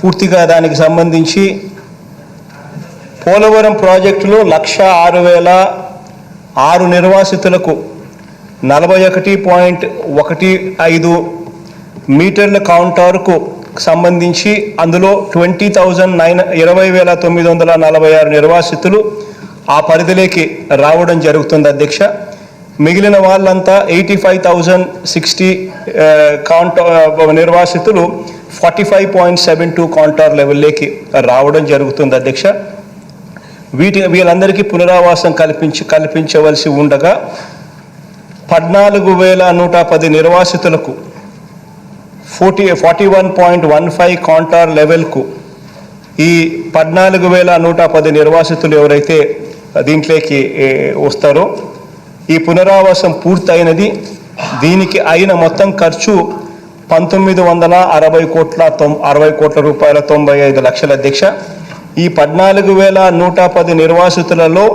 పూర్తిగా దానికి సంబంధించి పోలవరం ప్రాజెక్టులో 106,006 నిర్వాసితులకు 41.15 మీటర్ల కౌంటర్కు సంబంధించి అందులో 20,946 నిర్వాసితులు ఆ పరిధిలోకి రావడం జరుగుతుంది అధ్యక్ష. మిగిలిన వాళ్ళంతా 85,060 నిర్వాసితులు 45.72 కౌంటర్ లెవెల్లోకి రావడం జరుగుతుంది అధ్యక్ష. వీళ్ళందరికీ పునరావాసం కల్పించవలసి ఉండగా 14,110 నిర్వాసితులకు 41.15 కౌంటర్ లెవెల్కు ఈ 14,110 నిర్వాసితులు ఎవరైతే దీంట్లోకి వస్తారో ఈ పునరావాసం పూర్తయినది. దీనికి అయిన మొత్తం ఖర్చు 1,960 కోట్ల రూపాయల 95 లక్షల అధ్యక్ష. ఈ 14,110 నిర్వాసితులలో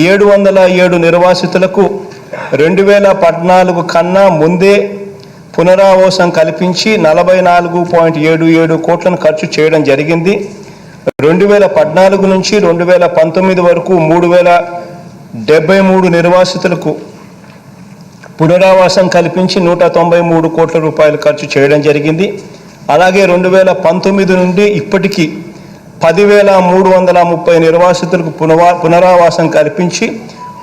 707 నిర్వాసితులకు 2014 కన్నా ముందే పునరావాసం కల్పించి 44.77 కోట్లను ఖర్చు చేయడం జరిగింది. 2014 నుంచి 2019 వరకు 3,073 నిర్వాసితులకు పునరావాసం కల్పించి 193 కోట్ల రూపాయలు ఖర్చు చేయడం జరిగింది. అలాగే 2019 నుండి ఇప్పటికీ 10,330 నిర్వాసితులకు పునరావాసం కల్పించి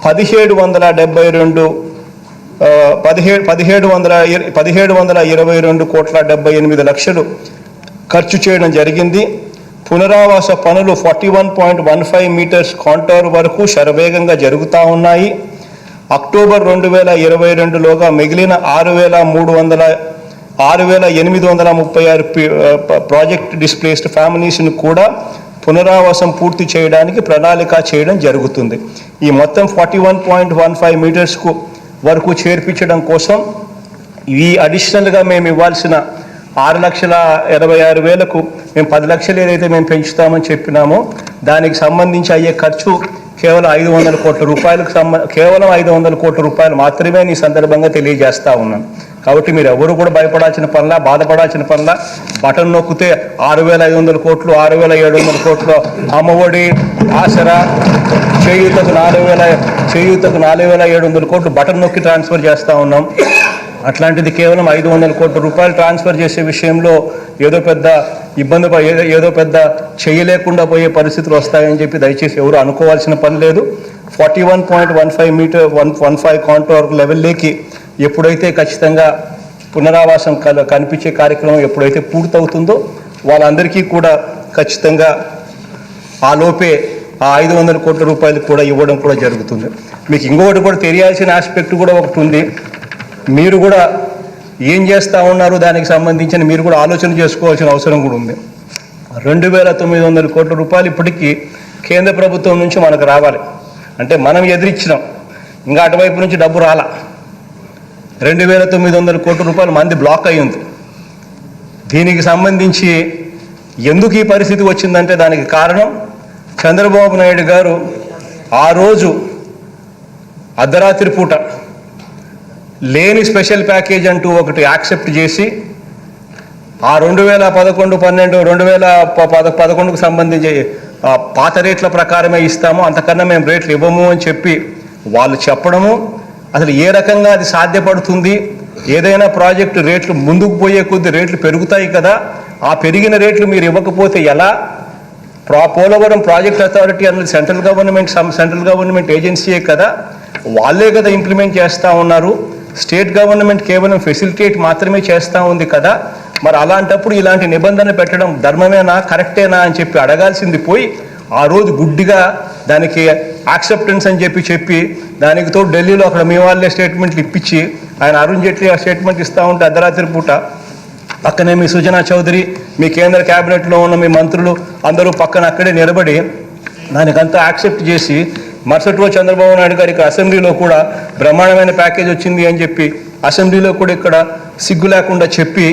1,722 కోట్ల 78 లక్షలు ఖర్చు చేయడం జరిగింది. పునరావాస పనులు 41.15 మీటర్స్ కాంటోర్ వరకు శరవేగంగా జరుగుతూ ఉన్నాయి. అక్టోబర్ 2022లోగా మిగిలిన 6,836 ప్రాజెక్ట్ డిస్ప్లేస్డ్ ఫ్యామిలీస్ను కూడా పునరావాసం పూర్తి చేయడానికి ప్రణాళిక చేయడం జరుగుతుంది. ఈ మొత్తం 41.15 మీటర్స్కు వరకు చేర్పించడం కోసం ఈ అడిషనల్గా మేము ఇవ్వాల్సిన 6,86,000కు మేము 10 లక్షలు ఏదైతే మేము పెంచుతామని చెప్పినామో దానికి సంబంధించి అయ్యే ఖర్చు కేవలం 500 కోట్ల రూపాయలకు కేవలం 500 కోట్ల రూపాయలు మాత్రమే ఈ సందర్భంగా తెలియజేస్తా ఉన్నాను. కాబట్టి మీరు ఎవరు కూడా భయపడాల్సిన పనిలా, బాధపడాల్సిన పనిలా. బటన్ నొక్కితే 6,500 కోట్లు, 6,700 కోట్లు అమ్మఒడి, ఆసరా, చేయూతకు 4,700 కోట్లు బటన్ నొక్కి ట్రాన్స్ఫర్ చేస్తూ ఉన్నాం. అట్లాంటిది కేవలం 500 కోట్ల రూపాయలు ట్రాన్స్ఫర్ చేసే విషయంలో ఏదో పెద్ద ఇబ్బంది, ఏదో పెద్ద చేయలేకుండా పోయే పరిస్థితులు వస్తాయని చెప్పి దయచేసి ఎవరు అనుకోవాల్సిన పని లేదు. 41.15 మీటర్ 115 కాంటోర్ లెవెల్లోకి ఎప్పుడైతే ఖచ్చితంగా పునరావాసం కనిపించే కార్యక్రమం ఎప్పుడైతే పూర్తవుతుందో వాళ్ళందరికీ కూడా ఖచ్చితంగా ఆ లోపే ఆ 500 కోట్ల రూపాయలు కూడా ఇవ్వడం కూడా జరుగుతుంది. మీకు ఇంకొకటి కూడా తెలియాల్సిన ఆస్పెక్ట్ కూడా ఒకటి ఉంది. మీరు కూడా ఏం చేస్తూ ఉన్నారు దానికి సంబంధించిన మీరు కూడా ఆలోచన చేసుకోవాల్సిన అవసరం కూడా ఉంది. 2,900 కోట్ల రూపాయలు ఇప్పటికీ కేంద్ర ప్రభుత్వం నుంచి మనకు రావాలి. అంటే మనం ఎదిరించినాం, ఇంకా అటువైపు నుంచి డబ్బు రాలా. 2,900 కోట్ల రూపాయలు మంది బ్లాక్ అయి ఉంది. దీనికి సంబంధించి ఎందుకు ఈ పరిస్థితి వచ్చిందంటే దానికి కారణం చంద్రబాబు నాయుడు గారు ఆ రోజు అర్ధరాత్రి పూట లేని స్పెషల్ ప్యాకేజ్ అంటూ ఒకటి యాక్సెప్ట్ చేసి ఆ 2011-12 సంబంధించి పాత రేట్ల ప్రకారమే ఇస్తాము, అంతకన్నా మేము రేట్లు ఇవ్వము అని చెప్పి వాళ్ళు చెప్పడము. అసలు ఏ రకంగా అది సాధ్యపడుతుంది? ఏదైనా ప్రాజెక్టు రేట్లు ముందుకు పోయే కొద్ది రేట్లు పెరుగుతాయి కదా, ఆ పెరిగిన రేట్లు మీరు ఇవ్వకపోతే ఎలా? పోలవరం ప్రాజెక్ట్ అథారిటీ అన్నది సెంట్రల్ గవర్నమెంట్ ఏజెన్సీయే కదా, వాళ్ళే కదా ఇంప్లిమెంట్ చేస్తూ ఉన్నారు. స్టేట్ గవర్నమెంట్ కేవలం ఫెసిలిటేట్ మాత్రమే చేస్తూ ఉంది కదా. మరి అలాంటప్పుడు ఇలాంటి నిబంధన పెట్టడం ధర్మమేనా, కరెక్టేనా అని చెప్పి అడగాల్సింది పోయి ఆ రోజు గుడ్డిగా దానికి యాక్సెప్టెన్స్ అని చెప్పి దానికి తోడు ఢిల్లీలో అక్కడ మీ వాళ్ళే స్టేట్మెంట్లు ఇప్పించి ఆయన అరుణ్ జైట్లీ ఆ స్టేట్మెంట్ ఇస్తూ ఉంటే అర్ధరాత్రి పూట పక్కనే మీ సుజనా చౌదరి, మీ కేంద్ర క్యాబినెట్లో ఉన్న మీ మంత్రులు అందరూ పక్కన అక్కడే నిలబడి దానికంతా యాక్సెప్ట్ చేసి మరుసటి రోజు చంద్రబాబు నాయుడు గారు ఇక్కడ అసెంబ్లీలో కూడా బ్రహ్మాండమైన ప్యాకేజ్ వచ్చింది అని చెప్పి అసెంబ్లీలో కూడా ఇక్కడ సిగ్గు లేకుండా చెప్పి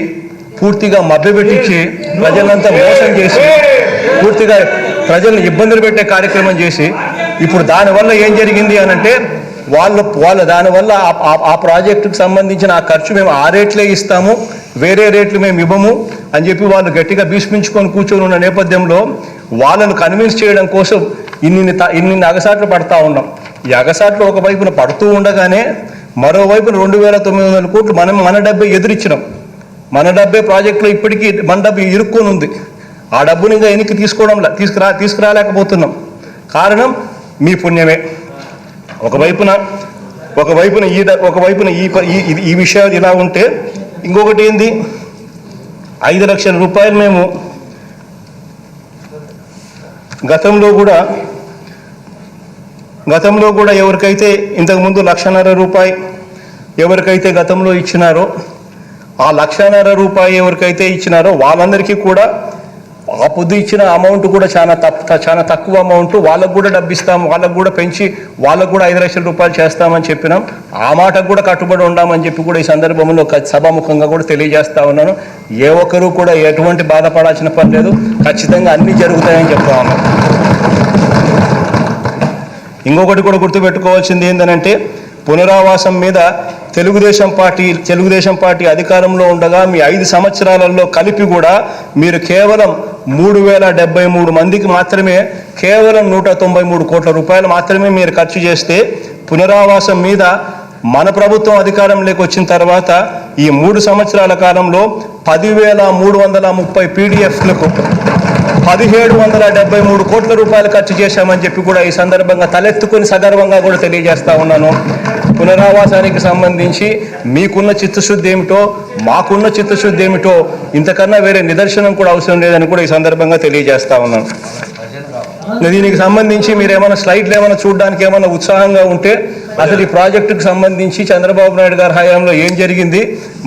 పూర్తిగా మభ్యపెట్టించి ప్రజలంతా మోసం చేసి పూర్తిగా ప్రజలను ఇబ్బందులు పెట్టే కార్యక్రమం చేసి ఇప్పుడు దానివల్ల ఏం జరిగింది అని అంటే వాళ్ళు దానివల్ల ఆ ప్రాజెక్టుకు సంబంధించిన ఆ ఖర్చు మేము ఆ రేట్లే ఇస్తాము, వేరే రేట్లు మేము ఇవ్వము అని చెప్పి వాళ్ళు గట్టిగా భీష్మించుకొని కూర్చొని ఉన్న నేపథ్యంలో వాళ్ళను కన్విన్స్ చేయడం కోసం ఇన్ని అగసాట్లు పడతా ఉన్నాం. ఈ అగసాట్లు ఒకవైపున పడుతూ ఉండగానే మరోవైపున 2,900 కోట్లు మన డబ్బే ఎదురిచ్చినాం. మన డబ్బే ప్రాజెక్టులో ఇప్పటికీ మన డబ్బు ఇరుక్కొని ఉంది. ఆ డబ్బుని ఇంకా వెనక్కి తీసుకురాలేకపోతున్నాం. కారణం మీ పుణ్యమే. ఒకవైపున ఈ విషయాలు ఇలా ఉంటే ఇంకొకటి ఏంది, 5 లక్షల రూపాయలు మేము గతంలో కూడా ఎవరికైతే ఇంతకుముందు 1,50,000 రూపాయి ఎవరికైతే గతంలో ఇచ్చినారో ఆ 1,50,000 రూపాయి ఎవరికైతే ఇచ్చినారో వాళ్ళందరికీ కూడా ఆ పొద్దు ఇచ్చిన అమౌంట్ కూడా చాలా తక్కువ అమౌంట్, వాళ్ళకు కూడా డబ్బు ఇస్తాము, వాళ్ళకు కూడా పెంచి వాళ్ళకు కూడా 5 లక్షల రూపాయలు చేస్తామని చెప్పినాం. ఆ మాటకు కూడా కట్టుబడి ఉండామని చెప్పి కూడా ఈ సందర్భంలో సభాముఖంగా కూడా తెలియజేస్తా ఉన్నాను. ఏ ఒక్కరూ కూడా ఎటువంటి బాధపడాల్సిన పని లేదు, ఖచ్చితంగా అన్నీ జరుగుతాయని చెప్తా ఉన్నాను. ఇంకొకటి కూడా గుర్తుపెట్టుకోవాల్సింది ఏంటంటే పునరావాసం మీద తెలుగుదేశం పార్టీ అధికారంలో ఉండగా మీ 5 సంవత్సరాలలో కలిపి కూడా మీరు కేవలం 3,073 మందికి మాత్రమే కేవలం 193 కోట్ల రూపాయలు మాత్రమే మీరు ఖర్చు చేస్తే పునరావాసం మీద మన ప్రభుత్వం అధికారంలోకి వచ్చిన తర్వాత ఈ 3 సంవత్సరాల కాలంలో 10,330 పీడిఎఫ్లకు 1,773 కోట్ల రూపాయలు ఖర్చు చేశామని చెప్పి కూడా ఈ సందర్భంగా తలెత్తుకుని సగర్వంగా కూడా తెలియజేస్తా ఉన్నాను. పునరావాసానికి సంబంధించి మీకున్న చిత్తశుద్ధి ఏమిటో మాకున్న చిత్తశుద్ధి ఏమిటో ఇంతకన్నా వేరే నిదర్శనం కూడా అవసరం లేదని కూడా ఈ సందర్భంగా తెలియజేస్తా ఉన్నాను. దీనికి సంబంధించి మీరు ఏమైనా స్లైడ్లు ఏమైనా చూడడానికి ఏమైనా ఉత్సాహంగా ఉంటే అసలు ఈ ప్రాజెక్టుకు సంబంధించి చంద్రబాబు నాయుడు గారి హయాంలో ఏం జరిగింది,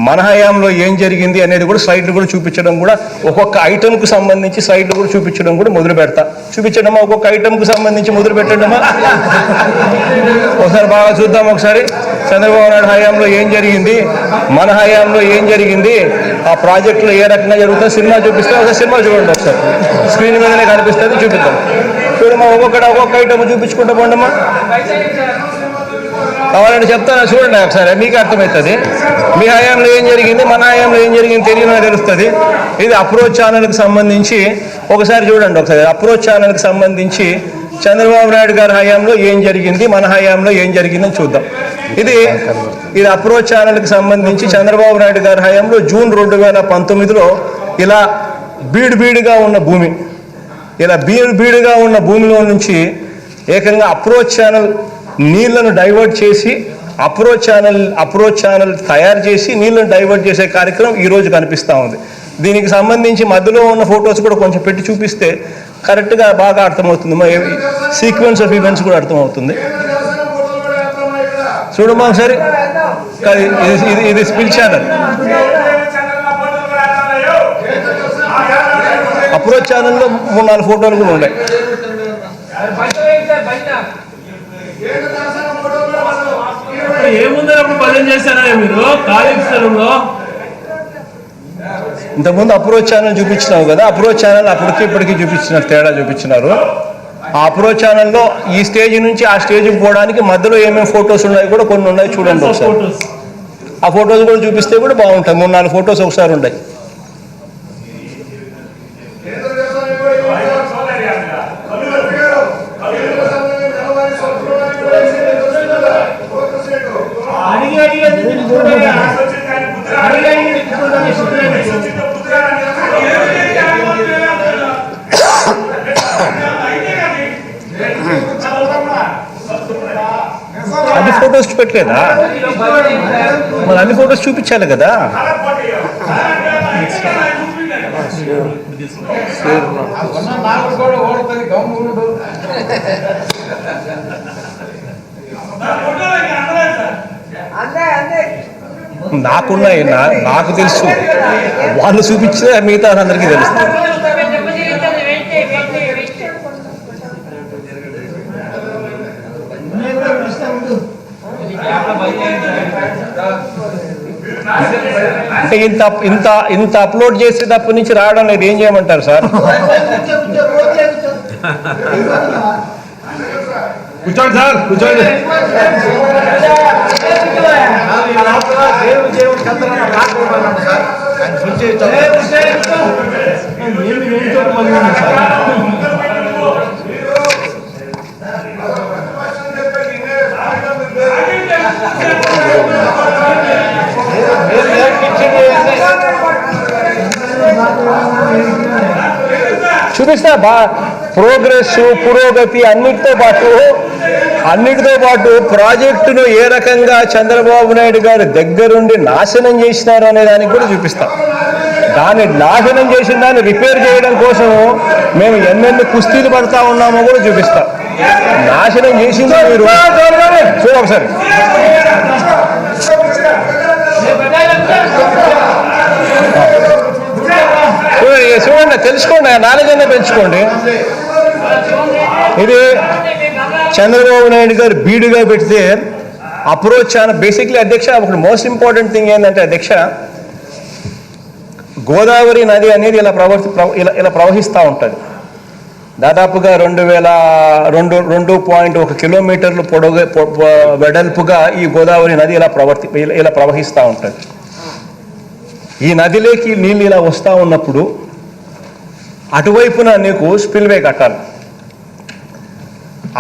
మన హయాంలో ఏం జరిగింది అనేది కూడా స్లైడ్లు కూడా చూపించడం కూడా ఒక్కొక్క ఐటమ్కు సంబంధించి స్లైడ్లు కూడా చూపించడం కూడా మొదలు పెడతా. చూపించడమా ఒక్కొక్క ఐటమ్కు సంబంధించి మొదలు పెట్టడమా? ఒకసారి బాగా చూద్దాం. ఒకసారి చంద్రబాబు నాయుడు హయాంలో ఏం జరిగింది, మన హయాంలో ఏం జరిగింది, ఆ ప్రాజెక్టులో ఏ రకంగా జరుగుతుందో సినిమా చూపిస్తే ఒకసారి సినిమా చూడండి. ఒకసారి స్క్రీన్ మీదనే కనిపిస్తుంది, చూపిద్దాం. చూడమ్మా ఒక్కొక్క ఐటమ్ చూపించుకుంటా పోండమ్మా. కావాలంటే చెప్తాను, చూడండి ఒకసారి, మీకు అర్థమవుతుంది. మీ హయాంలో ఏం జరిగింది, మన హయాంలో ఏం జరిగింది తెలియని తెలుస్తుంది. ఇది అప్రోచ్ ఛానల్కి సంబంధించి ఒకసారి చూడండి. ఒకసారి అప్రోచ్ ఛానల్కి సంబంధించి చంద్రబాబు నాయుడు గారి హయాంలో ఏం జరిగింది, మన హయాంలో ఏం జరిగిందని చూద్దాం. ఇది అప్రోచ్ ఛానల్కి సంబంధించి చంద్రబాబు నాయుడు గారి హయాంలో జూన్ 2019లో ఇలా బీడుగా ఉన్న భూమి, ఇలా బీడుగా ఉన్న భూమిలో నుంచి ఏకంగా అప్రోచ్ ఛానల్ నీళ్లను డైవర్ట్ చేసి అప్రోచ్ ఛానల్ తయారు చేసి నీళ్లను డైవర్ట్ చేసే కార్యక్రమం ఈరోజు కనిపిస్తూ ఉంది. దీనికి సంబంధించి మధ్యలో ఉన్న ఫొటోస్ కూడా కొంచెం పెట్టి చూపిస్తే కరెక్ట్గా బాగా అర్థమవుతుంది, సీక్వెన్స్ ఆఫ్ ఈవెంట్స్ కూడా అర్థమవుతుంది. చూడమ్మా ఒకసారి, ఇది స్పిల్ ఛానల్, అప్రోచ్ ఛానల్లో 3-4 ఫోటోలు కూడా ఉన్నాయి. ఇంతకుముందు అప్రోచ్ ఛానల్ చూపించినావు కదా, అప్రోచ్ ఛానల్ అప్పటికి ఇప్పటికీ చూపించినారు, తేడా చూపించినారు. ఆ అప్రోచ్ ఛానల్లో ఈ స్టేజ్ నుంచి ఆ స్టేజ్కి పోవడానికి మధ్యలో ఏమేమి ఫొటోస్ ఉన్నాయి కూడా కొన్ని ఉన్నాయి, చూడండి ఒకసారి. ఆ ఫొటోస్ కూడా చూపిస్తే కూడా బాగుంటాయి. 3-4 ఫొటోస్ ఒకసారి ఉన్నాయి. అన్ని ఫొటోస్ చూపెట్టలేదా? మరి అన్ని ఫొటోస్ చూపించాలి కదా. నాకున్నాయి, నాకు తెలుసు, వాళ్ళు చూపించే మిగతా అందరికీ తెలుస్తుంది. అంటే ఇంత అప్లోడ్ చేసేటప్పటి నుంచి రావడం లేదు, ఏం చేయమంటారు సార్? కూర్చోండి సార్, కూర్చోండి. చూపిస్తా ప్రోగ్రెస్, పురోగతి అన్నిటితో పాటు ప్రాజెక్టును ఏ రకంగా చంద్రబాబు నాయుడు గారు దగ్గరుండి నాశనం చేసినారు అనే దానికి కూడా చూపిస్తాం. దాన్ని నాశనం చేసిన దాన్ని రిపేర్ చేయడం కోసం మేము ఎన్నెన్ని కుస్తీలు పడతా ఉన్నామో కూడా చూపిస్తాం. నాశనం చేసింది మీరు చూడ ఒకసారి. చూడండి, తెలుసుకోండి, నాలెడ్జ్ అనే పెంచుకోండి. ఇది చంద్రబాబు నాయుడు గారు బీడుగా పెడితే అప్రోచ్ ఛానల్ బేసిక్లీ అధ్యక్ష, ఒకటి మోస్ట్ ఇంపార్టెంట్ థింగ్ ఏంటంటే అధ్యక్ష, గోదావరి నది అనేది ఇలా ప్రవహిస్తూ ఉంటుంది. దాదాపుగా 2.1 కిలోమీటర్లు వెడల్పుగా ఈ గోదావరి నది ఇలా ప్రవహిస్తూ ఉంటుంది. ఈ నదిలోకి నీళ్ళు ఇలా వస్తూ ఉన్నప్పుడు అటువైపున నీకు స్పిల్వే కట్టాలి.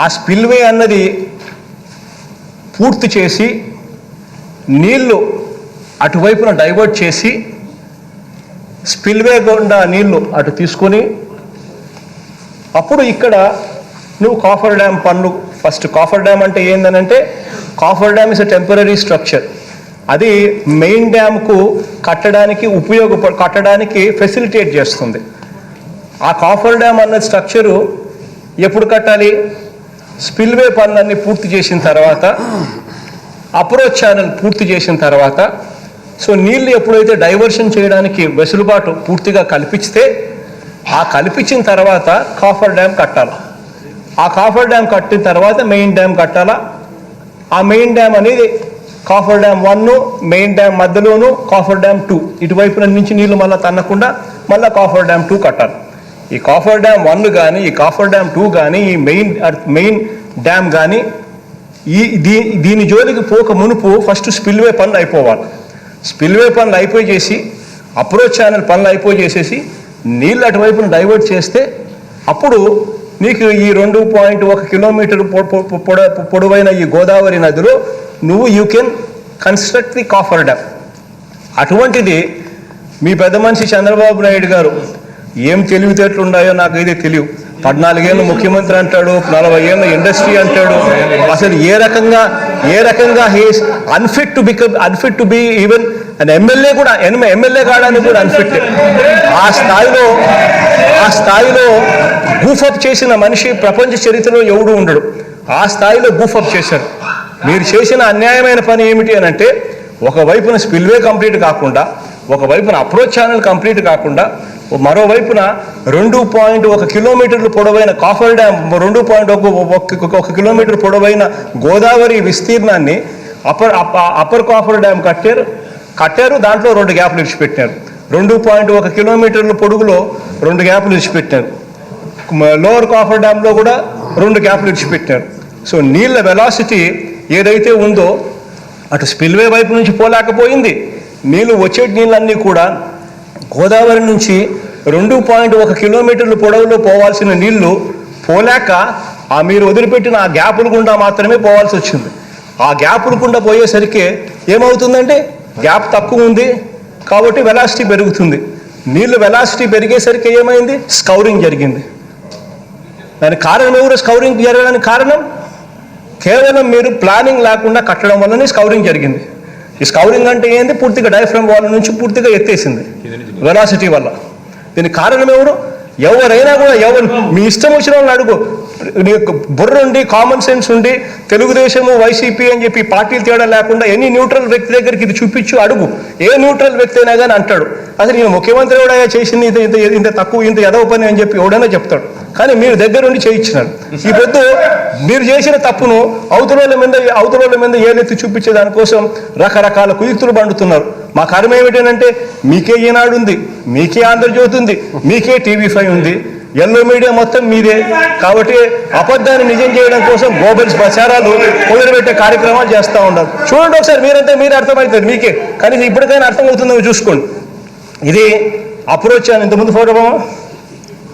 ఆ స్పిల్వే అన్నది పూర్తి చేసి నీళ్లు అటువైపున డైవర్ట్ చేసి స్పిల్వే గుండా నీళ్లు అటు తీసుకొని అప్పుడు ఇక్కడ నువ్వు కాఫర్ డ్యామ్ పనులు ఫస్ట్. కాఫర్ డ్యామ్ అంటే ఏందనంటే, coffer dam is a temporary structure. అది మెయిన్ డ్యామ్కు కట్టడానికి ఫెసిలిటేట్ చేస్తుంది. ఆ కాఫర్ డ్యామ్ అన్న స్ట్రక్చరు ఎప్పుడు కట్టాలి? స్పిల్వే పనులన్నీ పూర్తి చేసిన తర్వాత, అప్రోచ్ ఛానల్ పూర్తి చేసిన తర్వాత, సో నీళ్లు ఎప్పుడైతే డైవర్షన్ చేయడానికి వెసులుబాటు పూర్తిగా కల్పిస్తే, ఆ కల్పించిన తర్వాత కాఫర్ డ్యామ్ కట్టాలి. ఆ కాఫర్ డ్యామ్ కట్టిన తర్వాత మెయిన్ డ్యామ్ కట్టాలా. ఆ మెయిన్ డ్యామ్ అనేది కాఫర్ డ్యామ్ 1, మెయిన్ డ్యామ్ మధ్యలోను కాఫర్ డ్యామ్ 2, ఇటువైపున నుంచి నీళ్లు మళ్ళీ తన్నకుండా మళ్ళీ కాఫర్ డ్యామ్ 2 కట్టాలి. ఈ కాఫర్ డ్యామ్ 1 కానీ, ఈ కాఫర్ డ్యామ్ 2 కానీ, ఈ మెయిన్ డ్యామ్ కానీ దీని జోలికి పోక మునుపు ఫస్ట్ స్పిల్వే పనులు అయిపోవాలి. స్పిల్వే పనులు అయిపోయి అప్రోచ్ ఛానల్ పనులు అయిపోయి నీళ్ళు అటువైపున డైవర్ట్ చేస్తే అప్పుడు నీకు ఈ 2.1 కిలోమీటర్ పొడవైన ఈ గోదావరి నదిలో you can construct the coffer dam. అటువంటిది మీ పెద్ద మనిషి చంద్రబాబు నాయుడు గారు ఏం తెలివితేటలు ఉన్నాయో నాకు అయితే తెలియదు. 14 ఏళ్ళు ముఖ్యమంత్రి అంటాడు, 40 ఏళ్ళ ఇండస్ట్రీ అంటాడు. అసలు ఏ రకంగా he's unfit to be even and MLA కూడా ఎమ్మెల్యే కావడానికి కూడా అన్ఫిట్. ఆ స్థాయిలో గూఫప్ చేసిన మనిషి ప్రపంచ చరిత్రలో ఎవడు ఉండడు. ఆ స్థాయిలో గూఫప్ చేశారు. మీరు చేసిన అన్యాయమైన పని ఏమిటి అని అంటే, ఒకవైపున స్పిల్వే కంప్లీట్ కాకుండా, ఒకవైపున అప్రోచ్ ఛానల్ కంప్లీట్ కాకుండా, మరోవైపున 2.1 కిలోమీటర్లు పొడవైన కాఫర్ డ్యామ్, 2.1 కిలోమీటర్ పొడవైన గోదావరి విస్తీర్ణాన్ని అప్పర్ కాఫర్ డ్యామ్ కట్టారు. దాంట్లో 2 గ్యాప్లు ఇచ్చిపెట్టారు. 2.1 కిలోమీటర్ల పొడుగులో 2 గ్యాప్లు ఇచ్చిపెట్టారు. లోవర్ కాఫర్ డ్యామ్లో కూడా 2 గ్యాప్లు ఇచ్చిపెట్టారు. సో నీళ్ళ వెలాసిటీ ఏదైతే ఉందో అటు స్పిల్వే వైపు నుంచి పోలేకపోయింది. వచ్చే నీళ్ళన్నీ కూడా గోదావరి నుంచి 2.1 కిలోమీటర్ల పొడవులో పోవాల్సిన నీళ్లు పోలేక మీరు వదిలిపెట్టిన ఆ గ్యాపుల గుండా మాత్రమే పోవాల్సి వచ్చింది. ఆ గ్యాపుల గుండా పోయేసరికి ఏమవుతుందంటే, గ్యాప్ తక్కువ ఉంది కాబట్టి వెలాసిటీ పెరుగుతుంది. నీళ్లు వెలాసిటీ పెరిగేసరికి ఏమైంది, స్కౌరింగ్ జరిగింది. దానికి కారణం ఎవరు? స్కౌరింగ్ జరగడానికి కారణం కేవలం మీరు ప్లానింగ్ లేకుండా కట్టడం వల్లనే స్కౌరింగ్ జరిగింది. ఈ స్కౌరింగ్ అంటే ఏంది, పూర్తిగా డయాఫ్రమ్ వాల్ నుంచి పూర్తిగా ఎత్తేసింది వెలాసిటీ వల్ల. దీనికి కారణం ఎవరైనా కూడా మీ ఇష్టం వచ్చిన వాళ్ళని అడుగు. బుర్ర ఉండి, కామన్ సెన్స్ ఉండి, తెలుగుదేశము వైసీపీ అని చెప్పి పార్టీలు తేడా లేకుండా ఎన్ని న్యూట్రల్ వ్యక్తి దగ్గరికి ఇది చూపించు అడుగు. ఏ న్యూట్రల్ వ్యక్తి అయినా కానీ అంటాడు, అసలు నేను ముఖ్యమంత్రి కూడా చేసింది ఇంత తక్కువ, ఇంత ఎదవ పని అని చెప్పి ఎవడైనా చెప్తాడు. కానీ మీరు దగ్గరుండి చేయించినారు. ఈ పొద్దు మీరు చేసిన తప్పును అవతల మీద ఏలెత్తి చూపించే దానికోసం రకరకాల కుయుక్తులు పండుతున్నారు. మా కర్మ ఏమిటంటే, మీకే ఈనాడు ఉంది, మీకే ఆంధ్రజ్యోతి ఉంది, మీకే టీవీ5 ఉంది, ఎల్లో మీడియా మొత్తం మీదే. కాబట్టి అబద్ధాన్ని నిజం చేయడం కోసం గోబల్స్ ప్రచారాలు మొదలుపెట్టే కార్యక్రమాలు చేస్తూ ఉన్నారు. చూడండి ఒకసారి, మీరే అర్థమవుతుంది మీకే. కానీ ఇప్పటికైనా అర్థమవుతుందో చూసుకోండి. ఇది అప్రోచ్ అని ఇంతకుముందు ఫోటో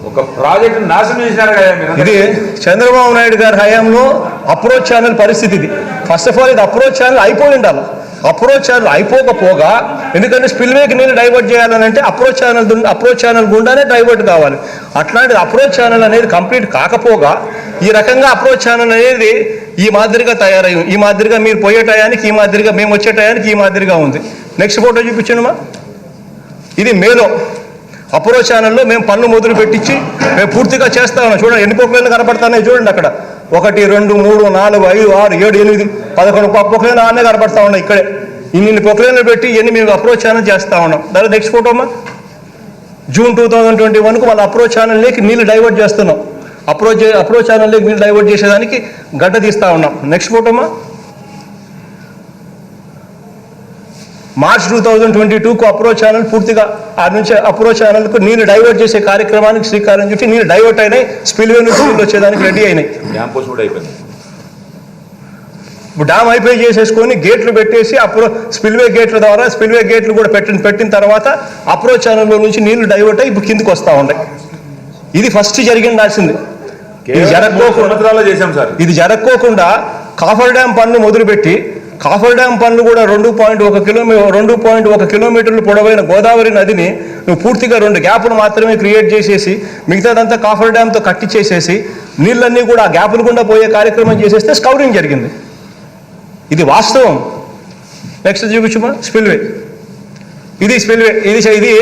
ఒక ప్రాజెక్టు నాశనం చేసినారు కదా. ఇది చంద్రబాబు నాయుడు గారి హయాంలో అప్రోచ్ ఛానల్ పరిస్థితి ఇది. ఫస్ట్ ఆఫ్ ఆల్ ఇది అప్రోచ్ ఛానల్ అయిపోయి ఉండాలి. అప్రోచ్ ఛానల్ అయిపోకపోగా, ఎందుకంటే స్పిల్వేకి నీళ్ళు డైవర్ట్ చేయాలని అంటే అప్రోచ్ ఛానల్ గుండానే డైవర్ట్ కావాలి. అట్లాంటిది అప్రోచ్ ఛానల్ అనేది కంప్లీట్ కాకపోగా ఈ రకంగా అప్రోచ్ ఛానల్ అనేది ఈ మాదిరిగా తయారయ్యి, ఈ మాదిరిగా మీరు పోయే టయానికి, ఈ మాదిరిగా మేము వచ్చే టయానికి ఈ మాదిరిగా ఉంది. నెక్స్ట్ ఫోటో చూపించండి. ఇది మేలో అప్రోచ్ ఛానల్లో మేము పనులు మొదలు పెట్టించి మేము పూర్తిగా చేస్తా ఉన్నాం. చూడండి ఎన్ని పొక్కలైనా కనపడుతున్నాయి చూడండి. అక్కడ 1, 2, 3, 4, 5, 6, 7, 8, 11 పొక్కలైనా ఆనే కనపడతా ఉన్నాయి. ఇక్కడే ఇన్ని పొక్కలైనా పెట్టి ఇవన్నీ మేము అప్రోచ్ ఛానల్ చేస్తూ ఉన్నాం. దాని నెక్స్ట్ ఫోటో జూన్ 2021కు వాళ్ళ అప్రోచ్ ఛానల్లోకి నీళ్ళు డైవర్ట్ చేస్తున్నాం. అప్రోచ్ ఛానల్లోకి నీళ్ళు డైవర్ట్ చేసేదానికి గడ్డ తీస్తూ ఉన్నాం. నెక్స్ట్ ఫోటో మార్చ్ 2022కు అప్రోచ్ ఛానల్ పూర్తిగా ఆ నుంచి అప్రోచ్ ఛానల్కు నీళ్ళు డైవర్ట్ చేసే కార్యక్రమానికి శ్రీకారం చుట్టి నీళ్ళు డైవర్ట్ అయినాయి. స్పిల్వే నుంచి నీళ్ళు వచ్చేదానికి రెడీ అయినాయి. డ్యామ్ అయిపోయి చేసేసుకొని గేట్లు పెట్టేసి స్పిల్వే గేట్లు కూడా పెట్టిన తర్వాత అప్రోచ్ ఛానల్లో నుంచి నీళ్లు డైవర్ట్ అయ్యి ఇప్పుడు కిందికి వస్తూ ఉన్నాయి. ఇది ఫస్ట్ జరిగిండాల్సింది. ఇది జరగకోకుండా కాఫర్ డ్యామ్ పనులు మొదలుపెట్టి, కాఫర్ డ్యామ్ పనులు కూడా 2.1 కిలోమీటర్లు పొడవైన గోదావరి నదిని నువ్వు పూర్తిగా 2 గ్యాపులు మాత్రమే క్రియేట్ చేసేసి మిగతాదంతా కాఫర్ డ్యామ్తో కట్టించేసేసి నీళ్ళన్నీ కూడా ఆ గ్యాపులు గుండా పోయే కార్యక్రమం చేసేస్తే స్కౌరింగ్ జరిగింది. ఇది వాస్తవం. నెక్స్ట్ చూపించుమా స్పిల్వే. ఇది స్పిల్వే. ఇది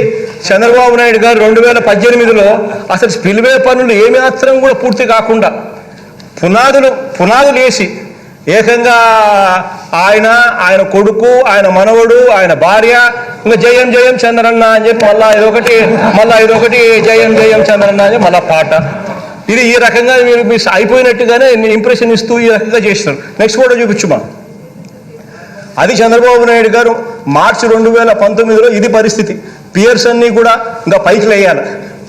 చంద్రబాబు నాయుడు గారు 2018లో అసలు స్పిల్వే పనులు ఏమి మాత్రం కూడా పూర్తి కాకుండా పునాదులు వేసి ఏకంగా ఆయన కొడుకు, ఆయన మనవడు, ఆయన భార్య ఇంకా జయం జయం చంద్రన్న అని చెప్పి మళ్ళా ఇదొకటి జయం జయం చంద్రన్న అని మళ్ళా పాట. ఇది ఈ రకంగా మీరు అయిపోయినట్టుగానే ఇంప్రెషన్ ఇస్తూ ఈ రకంగా చేస్తారు. నెక్స్ట్ ఫోటో చూపించుమా. అది చంద్రబాబు నాయుడు గారు మార్చి 2019లో ఇది పరిస్థితి. పియర్స్ అన్నీ కూడా ఇంకా పైకి లేయాలి.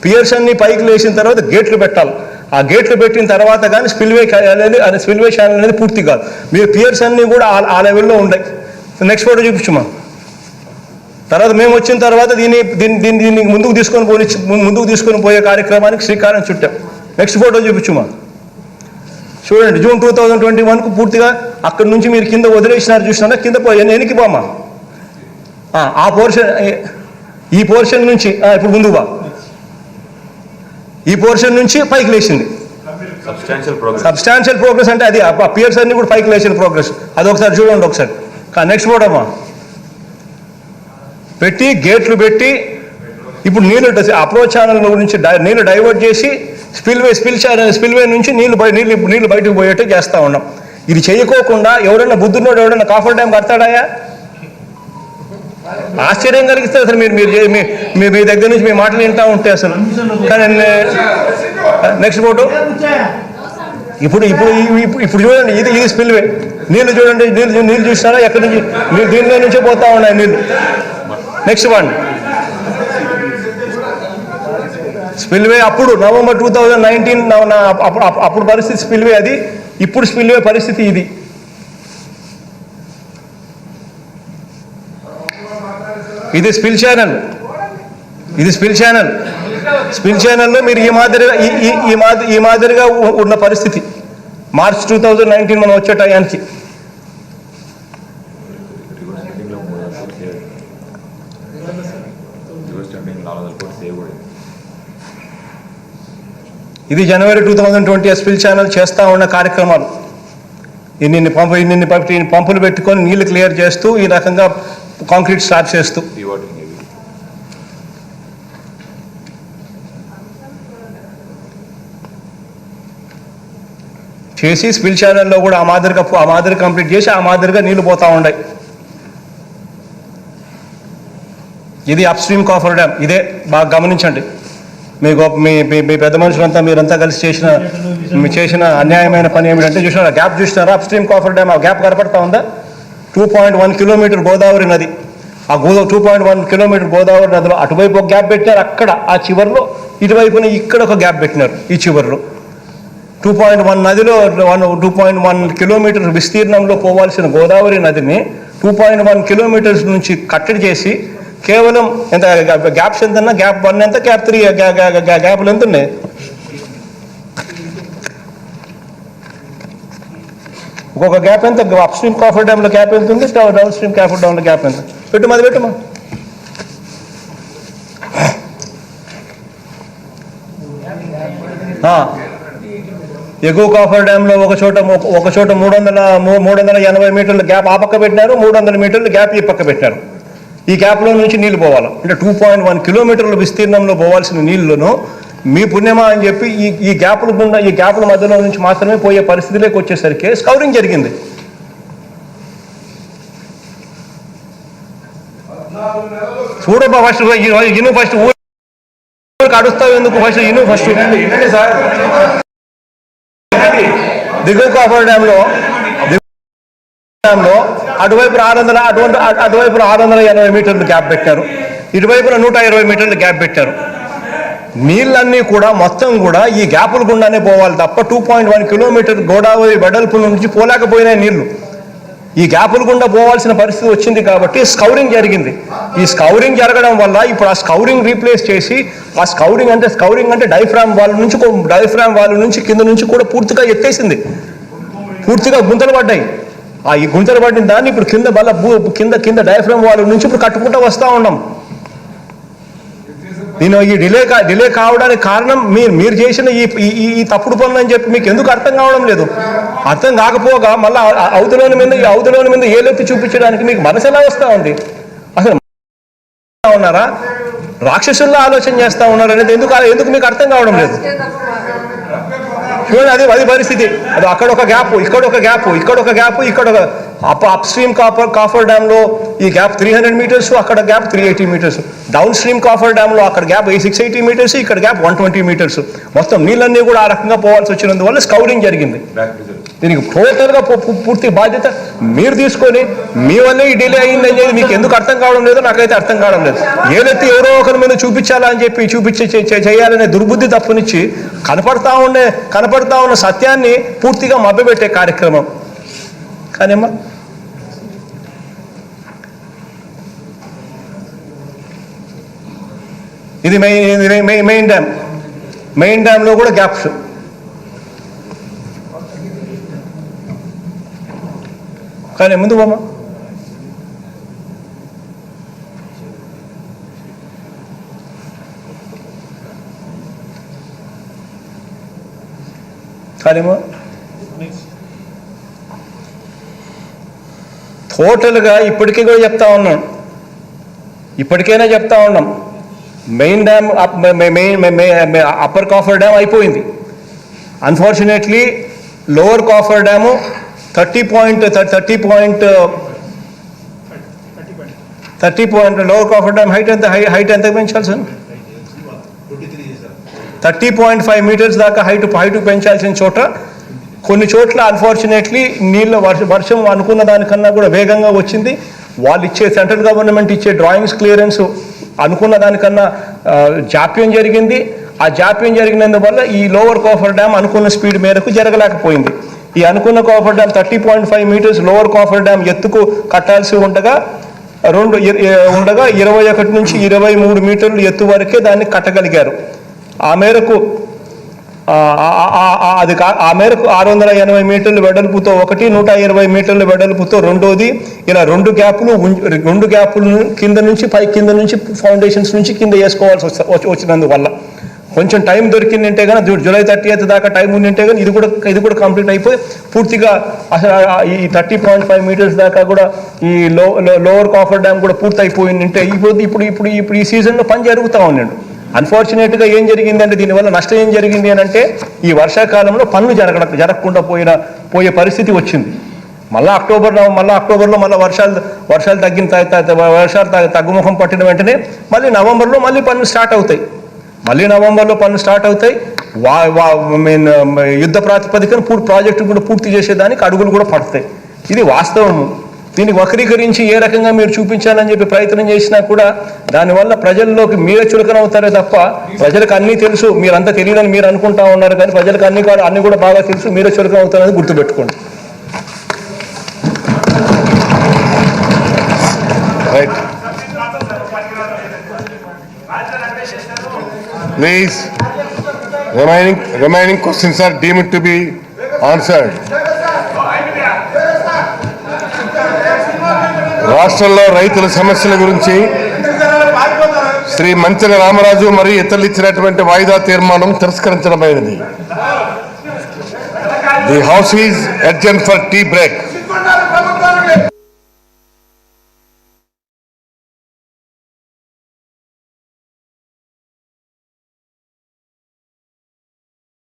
పియర్స్ అన్నీ పైకి లేచిన తర్వాత గేట్లు పెట్టాలి. ఆ గేట్లు పెట్టిన తర్వాత కానీ స్పిల్వే ఛానల్ అనేది పూర్తి కాదు. మీరు పియర్స్ అన్నీ కూడా ఆ లెవెల్లో ఉన్నాయి. నెక్స్ట్ ఫోటో చూపించమా. తర్వాత మేము వచ్చిన తర్వాత దీన్ని ముందుకు తీసుకొని పోయే కార్యక్రమానికి శ్రీకారం చుట్టాం. Next photo చూపించమా. చూడండి, జూన్ 2021కు పూర్తిగా అక్కడి నుంచి మీరు కింద వదిలేసినారు, చూసినారా? కింద ఎనికి పోమా. ఆ పోర్షన్, ఈ పోర్షన్ నుంచి ఇప్పుడు ముందుకు బా. ఈ పోర్షన్ నుంచి పైకి లేచింది. సబ్స్టాన్షియల్ ప్రోగ్రెస్ అంటే అది ఆ పియర్స్ అన్ని కూడా పైకి లేచిన ప్రోగ్రెస్. అది ఒకసారి చూడండి ఒకసారి. నెక్స్ట్ ఫోటో అమ్మా. పెట్టి గేట్లు పెట్టి ఇప్పుడు నీళ్ళు అప్రోచ్ ఛానల్ నుంచి నీళ్ళు డైవర్ట్ చేసి స్పిల్వే నుంచి నీళ్ళు బయటకు పోయేట్టు చేస్తూ ఉన్నాం. ఇది చేయకోకుండా ఎవరైనా బుద్ధున్నోడు ఎవరైనా కాఫర్ డ్యామ్ కడతాడాయా? ఆశ్చర్యం కలిగిస్తే అసలు మీరు మీ దగ్గర నుంచి మీ మాటలు వింటూ ఉంటే అసలు. కానీ నెక్స్ట్ ఫోటో. ఇప్పుడు చూడండి, ఇది స్పిల్వే. నీళ్ళు చూడండి, నీళ్ళు చూసినారా? ఎక్కడి నుంచి దీనిలో నుంచే పోతా ఉన్నాయి నీళ్ళు. Next one spillway. అప్పుడు నవంబర్ 2019 అప్పుడు పరిస్థితి స్పిల్వే అది. ఇప్పుడు స్పిల్వే పరిస్థితి ఇది. ఇది స్పిల్ ఛానల్. స్పిల్ ఛానల్లో మీరు ఈ మాదిరిగా ఉన్న పరిస్థితి మార్చ్ 2019 మనం వచ్చే టయానికి. ఇది జనవరి 2020 స్పిల్ ఛానల్ చేస్తూ ఉన్న కార్యక్రమాలు. ఇన్ని పంపులు పెట్టుకొని నీళ్లు క్లియర్ చేస్తూ ఈ రకంగా కాంక్రీట్ స్టార్ట్ చేస్తూ చేసి స్పిల్ ఛానల్లో కూడా ఆ మాదిరిగా కంప్లీట్ చేసి ఆ మాదిరిగా నీళ్లు పోతూ ఉన్నాయి. ఇది అప్ స్ట్రీమ్ కాఫర్ డ్యామ్. ఇదే బాగా గమనించండి. మీ పెద్ద మనుషులంతా మీరంతా కలిసి చేసిన అన్యాయమైన పని ఏమిటంటే చూసినారా? గ్యాప్ చూసినారా? Up stream coffer dam. ఆ గ్యాప్ కనపడతా ఉందా? 2.1 కిలోమీటర్ గోదావరి నది. ఆ 2.1 కిలోమీటర్ గోదావరి నదిలో అటువైపు ఒక గ్యాప్ పెట్టినారు, అక్కడ ఆ చివరిలో. ఇటువైపున ఇక్కడ ఒక గ్యాప్ పెట్టినారు ఈ చివరిలో. 2.1 నదిలో 2.1 కిలోమీటర్ విస్తీర్ణంలో పోవాల్సిన గోదావరి నదిని 2.1 కిలోమీటర్స్ నుంచి కట్టడి చేసి కేవలం ఎంత గ్యాప్స్ ఎంత? గ్యాప్ 1 ఎంత, గ్యాప్ 3 గ్యాప్లు ఎంత ఉన్నాయి? ఒక్కొక్క గ్యాప్ ఎంత? అప్ స్ట్రీమ్ కాఫర్ డ్యామ్లో గ్యాప్ ఎంత ఉంది? డౌన్ స్ట్రీమ్ కాఫర్ డ్యామ్లో గ్యాప్ ఎంత? పెట్టమా. ఎగువ కాఫర్ డ్యామ్లో ఒక చోట 380 మీటర్ల గ్యాప్ ఆ పక్క పెట్టినారు, 300 మీటర్ల గ్యాప్ ఈ పక్క పెట్టినారు. ఈ గ్యాప్లో నుంచి నీళ్లు పోవాలి. అంటే 2.1 కిలోమీటర్ల విస్తీర్ణంలో పోవాల్సిన నీళ్లను మీ పుణ్యమా అని చెప్పి ఈ గ్యాపుల మధ్యలో నుంచి మాత్రమే పోయే పరిస్థితిలోకి వచ్చేసరికి స్కౌరింగ్ జరిగింది. చూడబ్బా ఫస్ట్ ఇను ఫస్ట్ ఊరికి అడుస్తావు ఎందుకు? ఫస్ట్ ఇను ఫస్ట్. దిగువ కాఫర్ డ్యామ్లో అటువైపు 680 మీటర్లు గ్యాప్ పెట్టారు, ఇటువైపున 120 మీటర్లు గ్యాప్ పెట్టారు. నీళ్ళన్నీ కూడా మొత్తం కూడా ఈ గ్యాపుల గుండానే పోవాలి తప్ప 2.1 కిలోమీటర్ గోదావరి వెడల్పు నుంచి పోలేకపోయినాయి నీళ్లు. ఈ గ్యాపుల గుండా పోవాల్సిన పరిస్థితి వచ్చింది కాబట్టి స్కౌరింగ్ జరిగింది. ఈ స్కౌరింగ్ జరగడం వల్ల ఇప్పుడు ఆ స్కౌరింగ్ రీప్లేస్ చేసి ఆ స్కౌరింగ్ అంటే డైఫ్రామ్ వాళ్ళ నుంచి కింద నుంచి కూడా పూర్తిగా ఎత్తేసింది. పూర్తిగా గుంతలు పడ్డాయి. ఈ గుంతలు పడిన దాన్ని ఇప్పుడు కింద డైఫ్రామ్ వాళ్ళ నుంచి ఇప్పుడు కట్టుకుంటూ వస్తూ ఉన్నాం. నేను ఈ డిలే కావడానికి కారణం మీరు చేసిన ఈ తప్పుడు పనులు అని చెప్పి మీకు ఎందుకు అర్థం కావడం లేదు? అర్థం కాకపోగా మళ్ళీ అవతలోని మీద ఏలెత్తి చూపించడానికి మీకు మనసు ఎలా వస్తూ ఉంది? అసలు ఉన్నారా? రాక్షసుల్లా ఆలోచన చేస్తూ ఉన్నారు అనేది ఎందుకు మీకు అర్థం కావడం లేదు? చూడండి, అది పరిస్థితి. అది అక్కడ ఒక గ్యాప్, ఇక్కడ ఒక గ్యాప్, ఇక్కడ ఒక గ్యాప్, ఇక్కడ ఒక అప్ స్ట్రీమ్ కాఫర్ డ్యామ్లో ఈ గ్యాప్ 300 మీటర్స్, అక్కడ gap 380 metres. Down stream coffer డ్యామ్లో అక్కడ గ్యాప్ 680 మీటర్స్, ఇక్కడ గ్యాప్ 120 మీటర్స్. మొత్తం నీళ్ళన్నీ కూడా ఆ రకంగా పోవాల్సి వచ్చినందువల్ల స్కౌరింగ్ జరిగింది. దీనికి టోటల్గా పూర్తి బాధ్యత మీరు తీసుకొని మీ వల్లే ఈ డిలే అయింది అనేది మీకు ఎందుకు అర్థం కావడం లేదో నాకైతే అర్థం కావడం లేదు. ఏదైతే ఎవరో ఒకరి మీద చూపించాలా అని చెప్పి చేయాలనే దుర్బుద్ధి తప్పునిచ్చి కనపడతా ఉన్న సత్యాన్ని పూర్తిగా మభ్యపెట్టే కార్యక్రమం. కానీమ్మా ఇది మెయిన్ డ్యామ్లో కూడా గ్యాప్స్. కానీ ముందు బామ్మ కానిమో టోటల్గా ఇప్పటికైనా చెప్తా ఉన్నాం main dam upper coffer dam అయిపోయింది. Unfortunately lower coffer dam 30 lower coffer dam height ఎంత పెంచాల్సిన 30.5 మీటర్స్ దాకా హైట్ పెంచాల్సిన చోట కొన్ని చోట్ల అన్ఫార్చునేట్లీ వర్షం అనుకున్న దానికన్నా కూడా వేగంగా వచ్చింది. వాళ్ళు సెంట్రల్ గవర్నమెంట్ ఇచ్చే డ్రాయింగ్స్ క్లియరెన్స్ అనుకున్న దానికన్నా జాప్యం జరిగింది. ఆ జాప్యం జరిగినందువల్ల ఈ లోవర్ కాఫర్ డ్యామ్ అనుకున్న స్పీడ్ మేరకు జరగలేకపోయింది. ఈ అనుకున్న coffer dam 30.5 metres lower coffer dam ఎత్తుకు కట్టాల్సి ఉండగా 21 నుంచి 23 మీటర్లు ఎత్తు వరకే దాన్ని కట్టగలిగారు. ఆ మేరకు 680 మీటర్లు వెడల్పుతో ఒకటి, 120 మీటర్ల వెడల్పుతో రెండోది, ఇలా రెండు గ్యాపులు కింద నుంచి ఫౌండేషన్స్ నుంచి కింద వేసుకోవాల్సి వచ్చినందువల్ల కొంచెం టైం దొరికిందంటే కానీ జూలై 30th దాకా టైం ఉండింటే కానీ ఇది కూడా కంప్లీట్ అయిపోయి పూర్తిగా అసలు ఈ 30.5 మీటర్స్ దాకా కూడా ఈ లోవర్ కాఫర్ డ్యామ్ కూడా పూర్తి అయిపోయిందంటే ఇప్పుడు ఈ సీజన్లో పని జరుగుతూ ఉన్నాడు. అన్ఫార్చునేట్గా ఏం జరిగిందంటే దీనివల్ల నష్టం ఏం జరిగింది అని అంటే ఈ వర్షాకాలంలో పనులు జరగకుండా పోయే పరిస్థితి వచ్చింది. మళ్ళీ అక్టోబర్లో వర్షాలు తగ్గుముఖం పట్టిన వెంటనే మళ్ళీ నవంబర్లో మళ్ళీ పనులు స్టార్ట్ అవుతాయి. యుద్ధ ప్రాతిపదికన ప్రాజెక్టు కూడా పూర్తి చేసేదానికి అడుగులు కూడా పడతాయి. ఇది వాస్తవము. దీన్ని వక్రీకరించి ఏ రకంగా మీరు చూపించాలని చెప్పి ప్రయత్నం చేసినా కూడా దానివల్ల ప్రజల్లోకి మీరే చులకన అవుతారే తప్ప ప్రజలకు అన్నీ తెలుసు. మీరంతా తెలియదని మీరు అనుకుంటా ఉన్నారు కానీ ప్రజలకు అన్ని కూడా బాగా తెలుసు. మీరే చులకన అవుతారని గుర్తుపెట్టుకోండి. Right, please. Remaining questions are deemed to be answered. రాష్ట్రంలో రైతుల సమస్యల గురించి శ్రీ మంచెల రామరాజు మరియు ఇతరులు ఇచ్చినటువంటి వాయిదా తీర్మానం తిరస్కరించడమైనది. The house is adjourned for tea break.